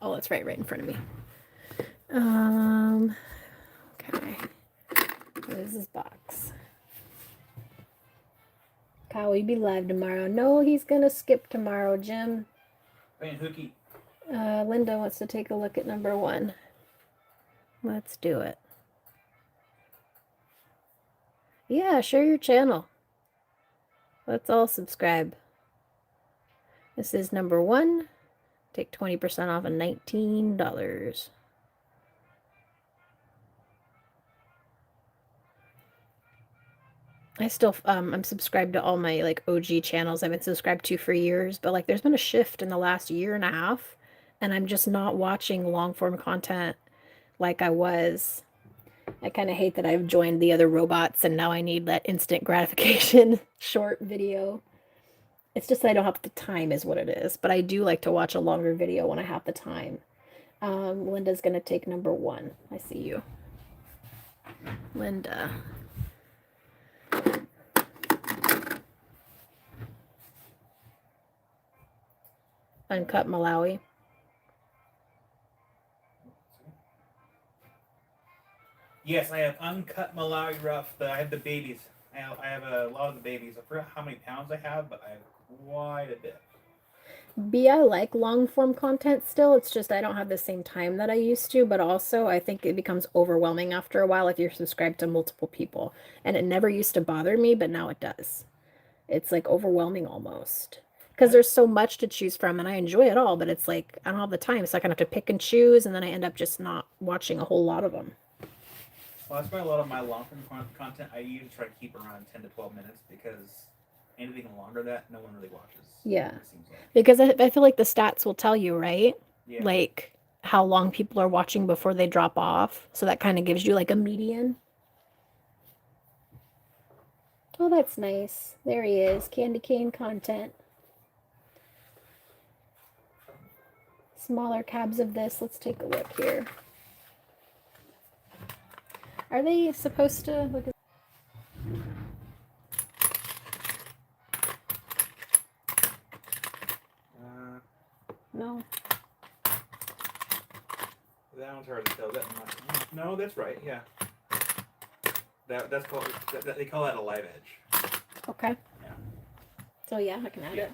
Oh, that's right in front of me. Okay. Liz's box. Kyle, will you be live tomorrow? No, he's gonna skip tomorrow, Jim. Playing hooky. Linda wants to take a look at number 1. Let's do it. Yeah, share your channel. Let's all subscribe. This is number 1. Take 20% off of $19. I still I'm subscribed to all my like OG channels I've been subscribed to for years, but like there's been a shift in the last year and a half, and I'm just not watching long form content like I was. I kind of hate that I've joined the other robots and now I need that instant gratification short video. It's just that I don't have the time is what it is, but I do like to watch a longer video when I have the time. Linda's gonna take number 1. I see you. Linda. Uncut Malawi. Yes, I have uncut Malawi rough. I have the babies. I have a lot of the babies. I forgot how many pounds I have, but I have quite a bit. I like long form content still. It's just I don't have the same time that I used to, but also I think it becomes overwhelming after a while if you're subscribed to multiple people. And it never used to bother me, but now it does. It's like overwhelming almost. Because there's so much to choose from and I enjoy it all, but it's like I don't have the time, so I kind of have to pick and choose, and then I end up just not watching a whole lot of them. Well, that's why a lot of my long form content I usually try to keep around 10 to 12 minutes because anything longer than that, no one really watches. Yeah. It seems like. Because I feel like the stats will tell you, right? Yeah. Like how long people are watching before they drop off. So that kind of gives you like a median. Oh, that's nice. There he is. Candy cane content. Smaller cabs of this. Let's take a look here. Are they supposed to look at know. That one's hard to tell. No, that's right. Yeah. That's called. They call that a live edge. Okay. Yeah. So yeah, I can add Yeah. it.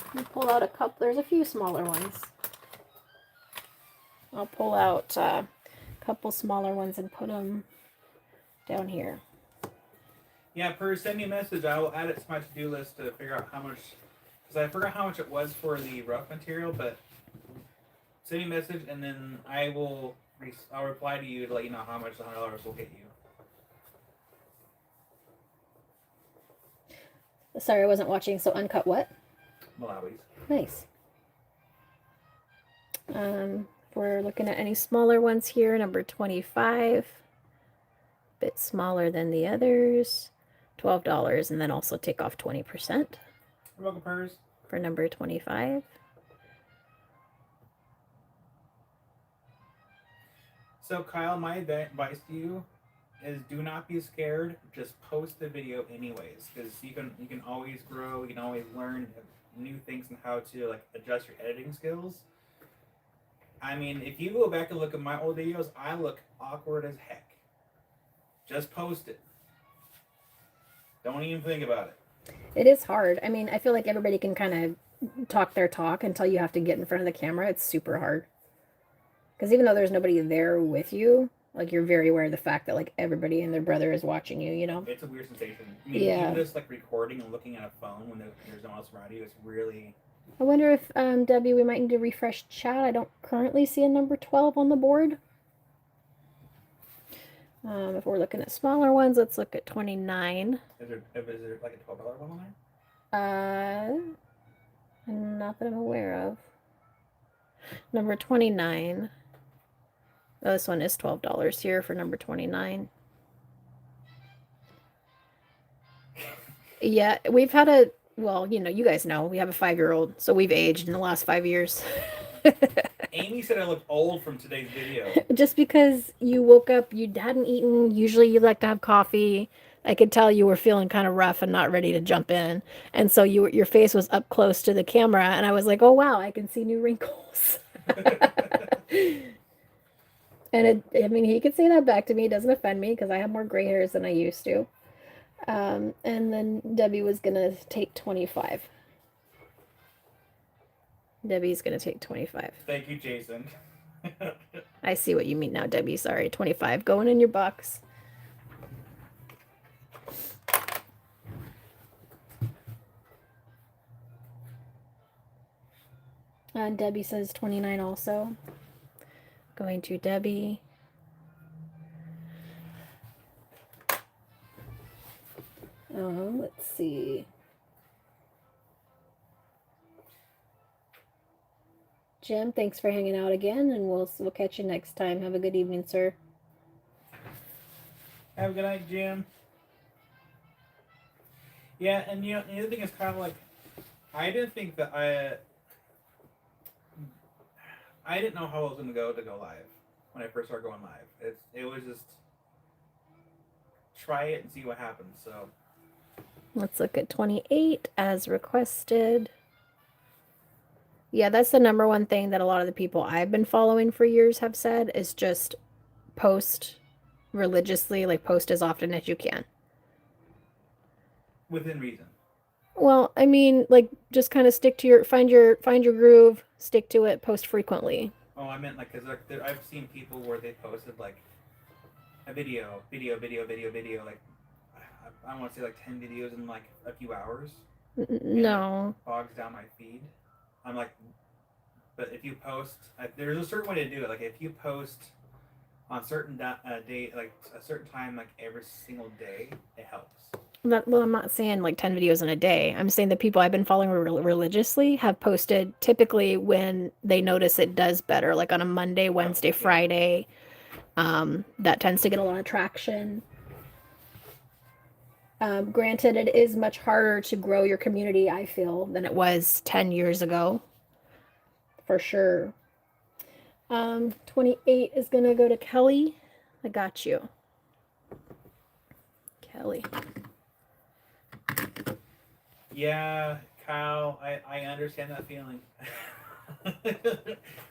Let me pull out a couple. There's a few smaller ones. I'll pull out a couple smaller ones and put them down here. Yeah, send me a message. I will add it to my to-do list to figure out how much. Because I forgot how much it was for the rough material, but send me a message and then I'll reply to you to let you know how much the $100 will get you. Sorry, I wasn't watching. So uncut what? Malawi's. Nice. We're looking at any smaller ones here. Number 25. Bit smaller than the others. $12, and then also take off 20% You're welcome, Purrs. for number 25. So Kyle, my advice to you is do not be scared. Just post the video anyways, because you can always grow. You can always learn new things and how to like adjust your editing skills. I mean, if you go back and look at my old videos, I look awkward as heck. Just post it. Don't even think about it. It is hard. I mean, I feel like everybody can kind of talk their talk until you have to get in front of the camera. It's super hard. Because even though there's nobody there with you, like you're very aware of the fact that like everybody and their brother is watching you, you know? It's a weird sensation. I mean, Yeah. even just like recording and looking at a phone when there's no one else around you, it's really... I wonder if, Debbie, we might need to refresh chat. I don't currently see a number 12 on the board. If we're looking at smaller ones, let's look at 29. Is there like a $12 one on there? Not that I'm aware of. Number 29. Oh, this one is $12 here for number 29. Yeah, we've had well, you know, you guys know, we have a 5-year-old, so we've aged in the last 5 years. Amy said I looked old from today's video. Just because you woke up, you hadn't eaten, usually you like to have coffee. I could tell you were feeling kind of rough and not ready to jump in. And so your face was up close to the camera, and I was like, oh wow, I can see new wrinkles. And I mean, he could say that back to me. It doesn't offend me because I have more gray hairs than I used to. And then Debbie was going to take 25. Debbie's going to take 25. Thank you, Jason. I see what you mean now, Debbie. Sorry, 25. Going in your box. And Debbie says 29 also. Going to Debbie. Let's see. Jim, thanks for hanging out again, and we'll catch you next time. Have a good evening, sir. Have a good night, Jim. Yeah, and you know, the other thing is kind of like, I didn't think that I didn't know how I was going to go live when I first started going live. It was just try it and see what happens. So let's look at 28 as requested. Yeah, that's the number one thing that a lot of the people I've been following for years have said is just post religiously, like post as often as you can. Within reason. Well, I mean, like just kind of stick to find your groove, stick to it, post frequently. Oh, I meant like, cause I've seen people where they posted like a video, like I want to say like 10 videos in like a few hours. No. It bogs down my feed. I'm like, but if you post, there's a certain way to do it. Like if you post on certain day, like a certain time, like every single day, it helps. Well, I'm not saying like 10 videos in a day. I'm saying the people I've been following religiously have posted typically when they notice it does better, like on a Monday, Wednesday, Friday. That tends to get a lot of traction. Granted, it is much harder to grow your community, I feel, than it was 10 years ago. For sure. 28 is going to go to Kelly. I got you. Kelly. Yeah, Kyle, I understand that feeling.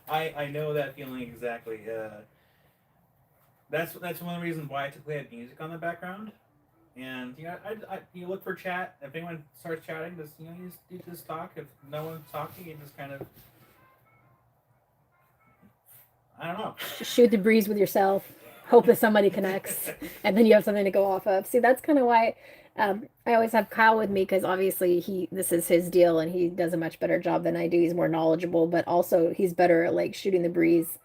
I know that feeling exactly. That's one of the reasons why I typically have music on the background. And you look for chat. If anyone starts chatting, just you just talk. If no one's talking, you just kind of I don't know. Just shoot the breeze with yourself. Hope that somebody connects, and then you have something to go off of. See, that's kind of why I always have Kyle with me because obviously this is his deal, and he does a much better job than I do. He's more knowledgeable, but also he's better at like shooting the breeze.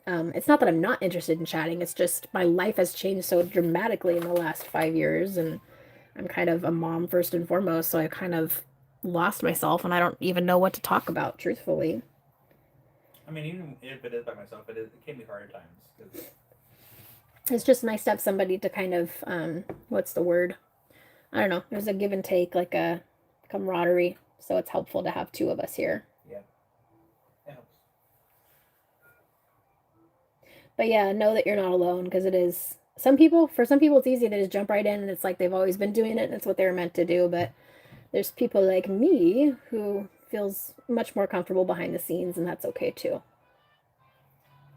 It's not that I'm not interested in chatting. It's just my life has changed so dramatically in the last 5 years, and I'm kind of a mom first and foremost, so I kind of lost myself, and I don't even know what to talk about, truthfully. I mean, even if it is by myself, it can be hard at times. 'Cause It's just nice to have somebody to kind of, what's the word? I don't know. There's a give and take, like a camaraderie. So it's helpful to have two of us here. yeah, it helps. But yeah, know that you're not alone because it is. For some people, it's easy. They just jump right in and it's like they've always been doing it and it's what they were meant to do. But there's people like me who feels much more comfortable behind the scenes, and that's okay too.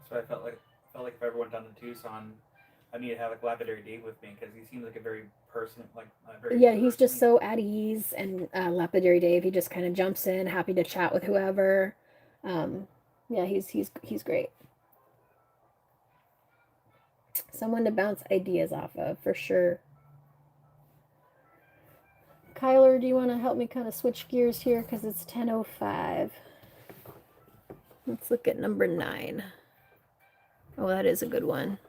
So I felt like if I ever went down to Tucson, I need to have like Lapidary Dave with me because he seems like a very very Yeah, he's just person. so at ease and lapidary Dave. He just kind of jumps in, happy to chat with whoever. Um, yeah, he's great. Someone to bounce ideas off of for sure. Kyler, do you want to help me kind of switch gears here because it's 10:05. Let's look at number 9. Oh, that is a good one.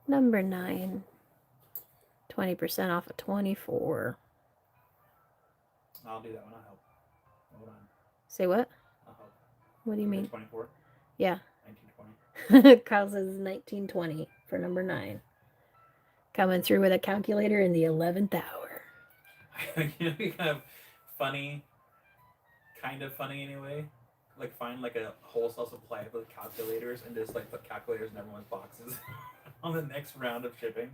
Number 9. 20% off of 24. I'll do that one. I'll help. Hold on. Say what? I'll help. What do you mean? 24. Yeah. 1920. Kyle says 1920 for number 9. Coming through with a calculator in the 11th hour. Kind of funny anyway. Like find like a wholesale supply of calculators and just like put calculators in everyone's boxes on the next round of shipping.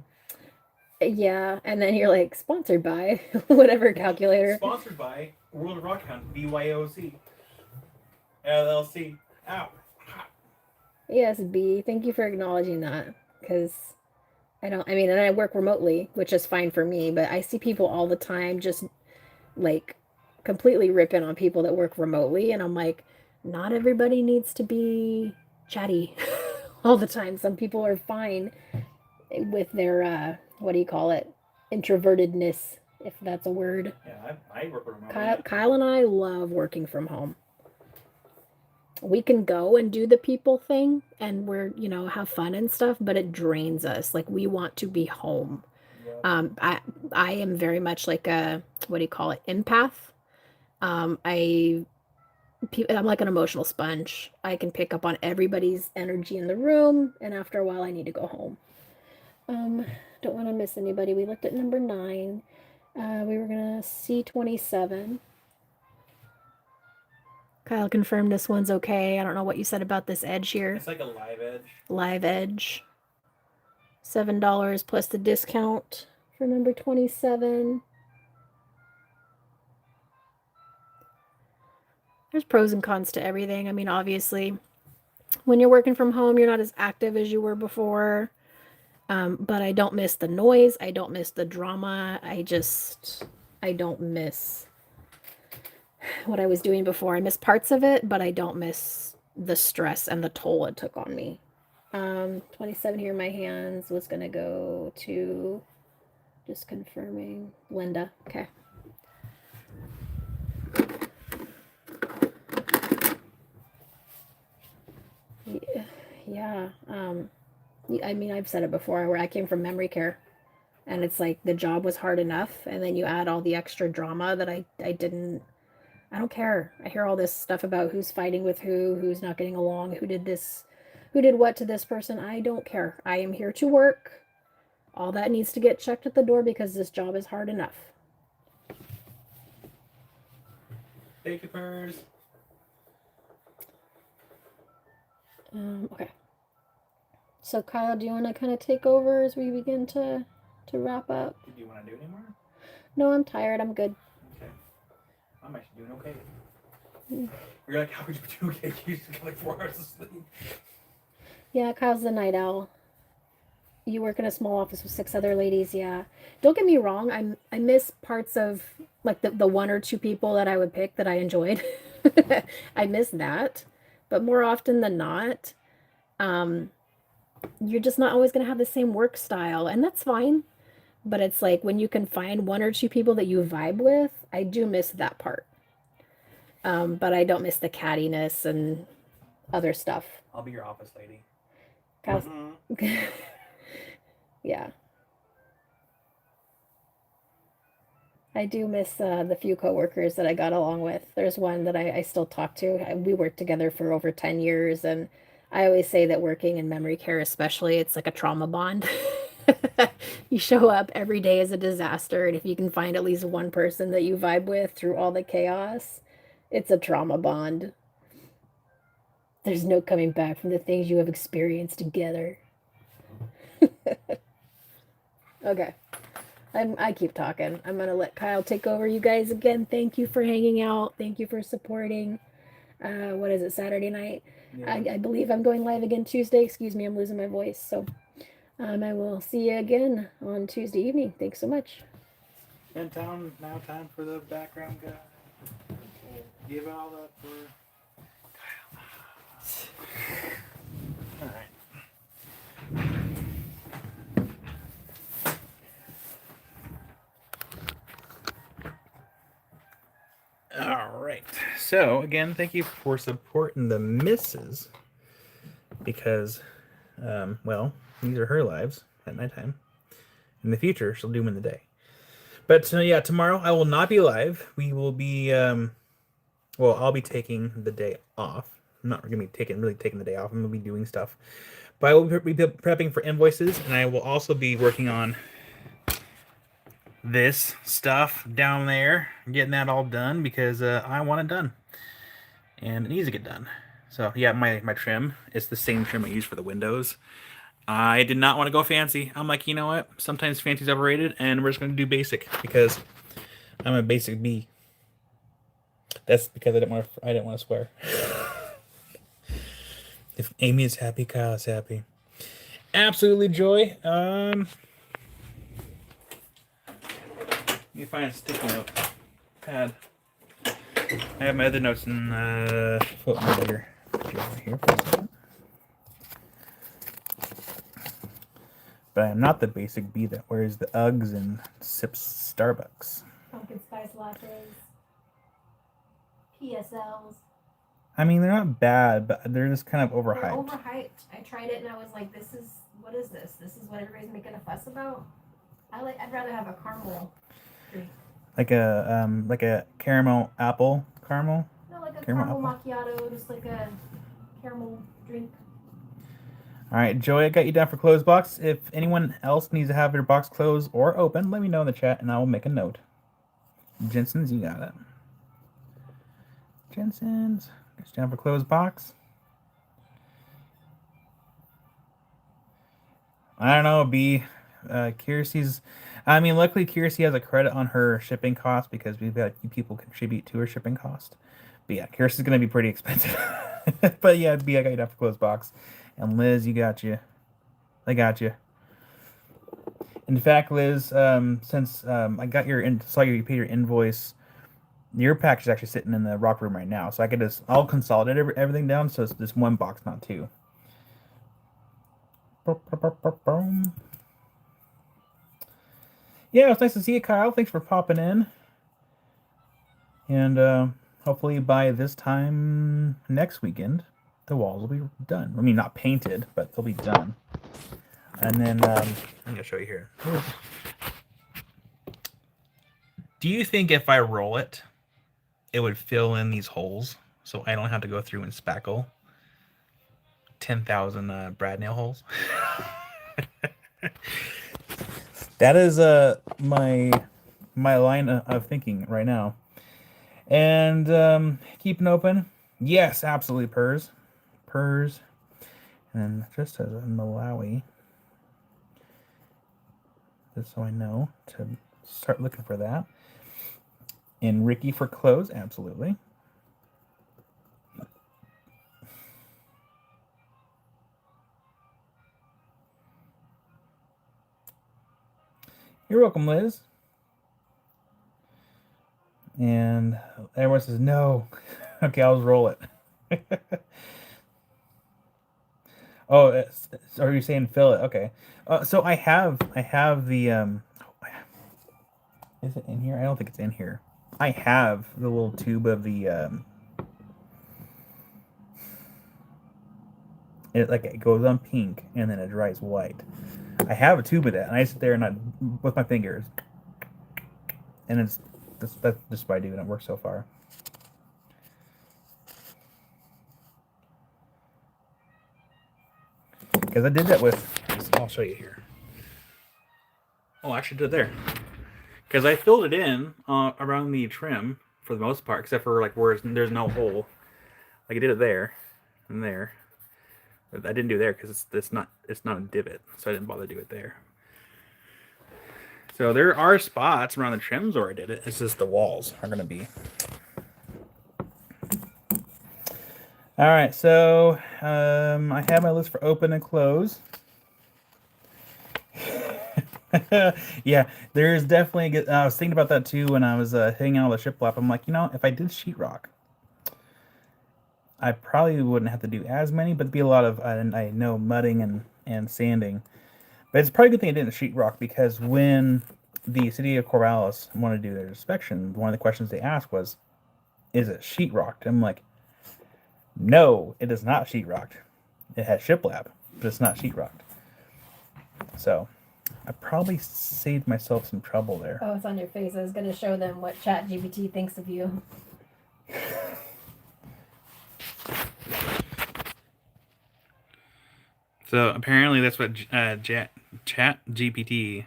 Yeah, and then you're like sponsored by whatever calculator. Sponsored by World of Rock Hound, BYOC, LLC. Ow. Yes, B. Thank you for acknowledging that because and I work remotely, which is fine for me, but I see people all the time just like completely ripping on people that work remotely, and I'm like, not everybody needs to be chatty all the time. Some people are fine with their what do you call it? Introvertedness, if that's a word. Yeah, I work remotely. Kyle and I love working from home. We can go and do the people thing and we're, have fun and stuff, but it drains us. Like we want to be home. Yep. I am very much like a, what do you call it? Empath. I'm like an emotional sponge. I can pick up on everybody's energy in the room, and after a while I need to go home. Don't want to miss anybody. We looked at number 9. We were gonna see 27. Kyle confirmed this one's okay. I don't know what you said about this edge here. It's like a live edge. Live edge. $7 plus the discount for number 27. There's pros and cons to everything. I mean, obviously, when you're working from home, you're not as active as you were before. But I don't miss the noise. I don't miss the drama. I don't miss what I was doing before. I miss parts of it, but I don't miss the stress and the toll it took on me. 27 here in my hands was going to go to, just confirming, Linda. Okay. Yeah. I mean, I've said it before where I came from memory care and it's like the job was hard enough. And then you add all the extra drama that I don't care. I hear all this stuff about who's fighting with who's not getting along, who did this, who did what to this person. I don't care. I am here to work. All that needs to get checked at the door because this job is hard enough. Thank you, Pers. Okay. So Kyle, do you want to kind of take over as we begin to wrap up? Do you want to do anymore? No, I'm tired. I'm good. Okay. I'm actually doing okay. You're like, how could you do 2K? You just got like 4 hours of sleep. Yeah, Kyle's the night owl. You work in a small office with 6 other ladies. Yeah. Don't get me wrong. I miss parts of like the one or two people that I would pick that I enjoyed. I miss that. But more often than not, um, you're just not always going to have the same work style, and that's fine. But it's like when you can find one or two people that you vibe with, I do miss that part. But I don't miss the cattiness and other stuff. I'll be your office lady. Kyle's- yeah. I do miss the few coworkers that I got along with. There's one that I still talk to. We worked together for over 10 years, and I always say that working in memory care, especially, it's like a trauma bond. You show up every day as a disaster, and if you can find at least one person that you vibe with through all the chaos, it's a trauma bond. There's no coming back from the things you have experienced together. Okay. I keep talking. I'm gonna let Kyle take over. You guys, again, thank you for hanging out. Thank you for supporting. What is it, Saturday night? Yeah. I believe I'm going live again Tuesday. Excuse me, I'm losing my voice. So I will see you again on Tuesday evening. Thanks so much. And now time for the background guy. We'll give all that for Kyle. Alright. All right. So again, thank you for supporting the missus because, well, these are her lives at nighttime. In the future, she'll do them in the day. But yeah, tomorrow I will not be live. We will be, well, I'll be taking the day off. I'm not gonna be taking the day off. I'm gonna be doing stuff, but I will be prepping for invoices, and I will also be working on this stuff down there, getting that all done because I want it done and it needs to get done. So yeah, my trim is the same trim I use for the windows. I did not want to go fancy. I'm like, you know what, sometimes fancy's overrated, and we're just going to do basic because I'm a basic bee. That's because I didn't want to swear. If Amy is happy, Kyle is happy. Absolutely, Joy. You find a sticky note pad. I have my other notes in footnote here. But I am not the basic bee that wears the Uggs and sips Starbucks. Pumpkin spice lattes, PSLs. I mean, they're not bad, but they're just kind of overhyped. They're overhyped. I tried it and I was like, what is this? This is what everybody's making a fuss about? I'd rather have a caramel drink. Like a caramel apple caramel? No, like a Caramel caramel macchiato, just like a caramel drink. All right, Joey, I got you down for close box. If anyone else needs to have their box closed or open, let me know in the chat and I will make a note. Jensen's, you got it. Jensen's, got you down for close box. I don't know, B. Kiersey's, I mean, luckily Kiersey has a credit on her shipping cost because we've had a few people contribute to her shipping cost. But yeah, Kiersey's going to be pretty expensive. But yeah, B, I got you down for close box. And Liz, you got you. I got you. In fact, Liz, since I got saw you paid your invoice, your package is actually sitting in the rock room right now. So I'll consolidate everything down so it's just one box, not two. Yeah, it's nice to see you, Kyle. Thanks for popping in. And hopefully by this time next weekend, the walls will be done. I mean, not painted, but they'll be done. And then I'm gonna show you here. Do you think if I roll it, it would fill in these holes so I don't have to go through and spackle 10,000 brad nail holes? That is my line of thinking right now. And keeping open. Yes, absolutely, Purrs. And just as a Malawi, just so I know to start looking for that. And Ricky for close, absolutely. You're welcome, Liz. And everyone says no. Okay, I'll just roll it. Oh, are you saying fill it? Okay. So I have the Is it in here? I don't think it's in here. I have the little tube of the it goes on pink and then it dries white. I have a tube of that, and I sit there and I with my fingers, and that's just what I do, and it works so far. Because I did that with. I'll show you here. Oh, I actually did it there. Because I filled it in around the trim for the most part, except for like where there's no hole. Like I did it there and there. But I didn't do it there because it's not a divot, so I didn't bother to do it there. So there are spots around the trims where I did it. It's just the walls are going to be. All right, so I have my list for open and close. Yeah, there's definitely. I was thinking about that too when I was hanging out on the shiplap. I'm like, if I did sheetrock, I probably wouldn't have to do as many, but it'd be a lot of I know mudding and sanding. But it's probably a good thing I didn't sheetrock, because when the city of Corvallis wanted to do their inspection, one of the questions they asked was, "Is it sheetrocked?" I'm like, "No, it is not sheetrocked. It has shiplap, but it's not sheetrocked." So I probably saved myself some trouble there. Oh, it's on your face. I was going to show them what ChatGPT thinks of you. So apparently that's what ChatGPT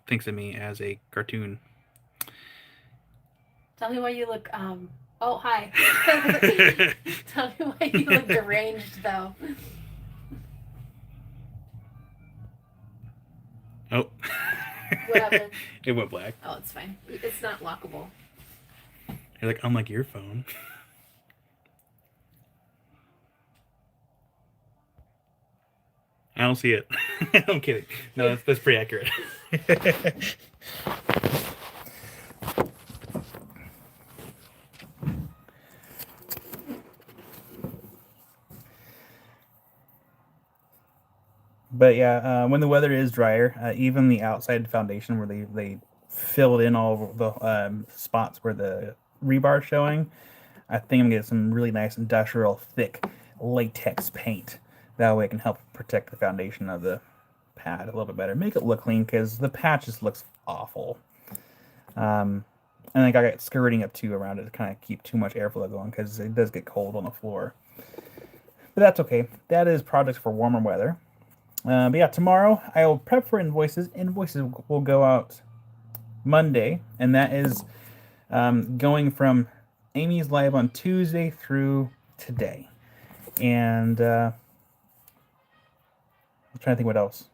thinks of me, as a cartoon. Tell me why you look, oh, hi. Tell me why you look deranged, though. Oh. What happened? It went black. Oh, it's fine. It's not lockable. You're like, unlike your phone. I don't see it. I'm kidding. No, that's pretty accurate. But yeah, when the weather is drier, even the outside foundation where they filled in all the spots where the rebar is showing, I think I'm gonna get some really nice industrial thick latex paint. That way it can help protect the foundation of the pad a little bit better. Make it look clean, because the patch just looks awful. And I got skirting up too around it to kind of keep too much airflow going, because it does get cold on the floor. But that's okay. That is projects for warmer weather. But yeah, tomorrow I will prep for invoices. Invoices will go out Monday, and that is going from Amy's live on Tuesday through today. And I'm trying to think what else.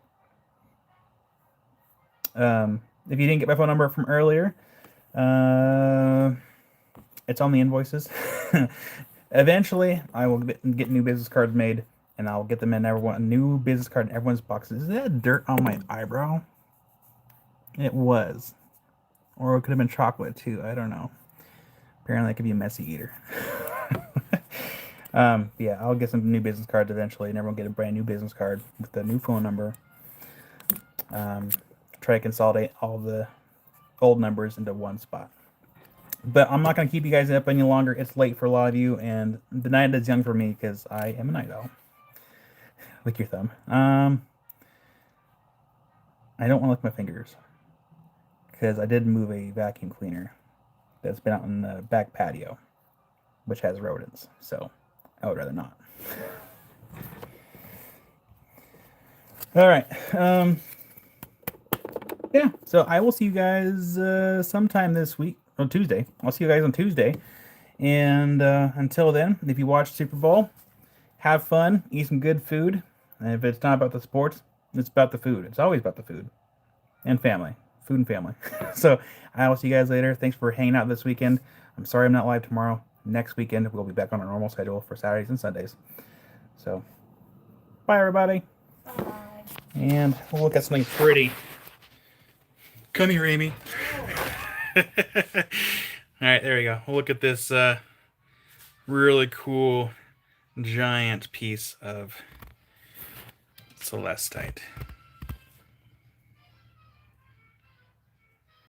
If you didn't get my phone number from earlier, it's on the invoices. Eventually, I will get new business cards made, and I'll get them in a new business card in everyone's boxes. Is that dirt on my eyebrow? It was. Or it could have been chocolate too. I don't know. Apparently I could be a messy eater. Yeah, I'll get some new business cards eventually, and everyone get a brand new business card with the new phone number. Try to consolidate all the old numbers into one spot. But I'm not going to keep you guys up any longer. It's late for a lot of you, and the night is young for me, because I am a night owl. Lick your thumb. I don't want to lick my fingers, because I did move a vacuum cleaner that's been out in the back patio, which has rodents, so I would rather not. All right. Yeah, so I will see you guys sometime this week, on Tuesday. I'll see you guys on Tuesday. And until then, if you watch Super Bowl, have fun, eat some good food. And if it's not about the sports, it's about the food. It's always about the food and family. Food and family. So I will see you guys later. Thanks for hanging out this weekend. I'm sorry I'm not live tomorrow. Next weekend, we'll be back on our normal schedule for Saturdays and Sundays. So, bye, everybody. Bye. And we'll look at something pretty. Come here, Amy. All right, there we go. We'll look at this really cool giant piece of celestite.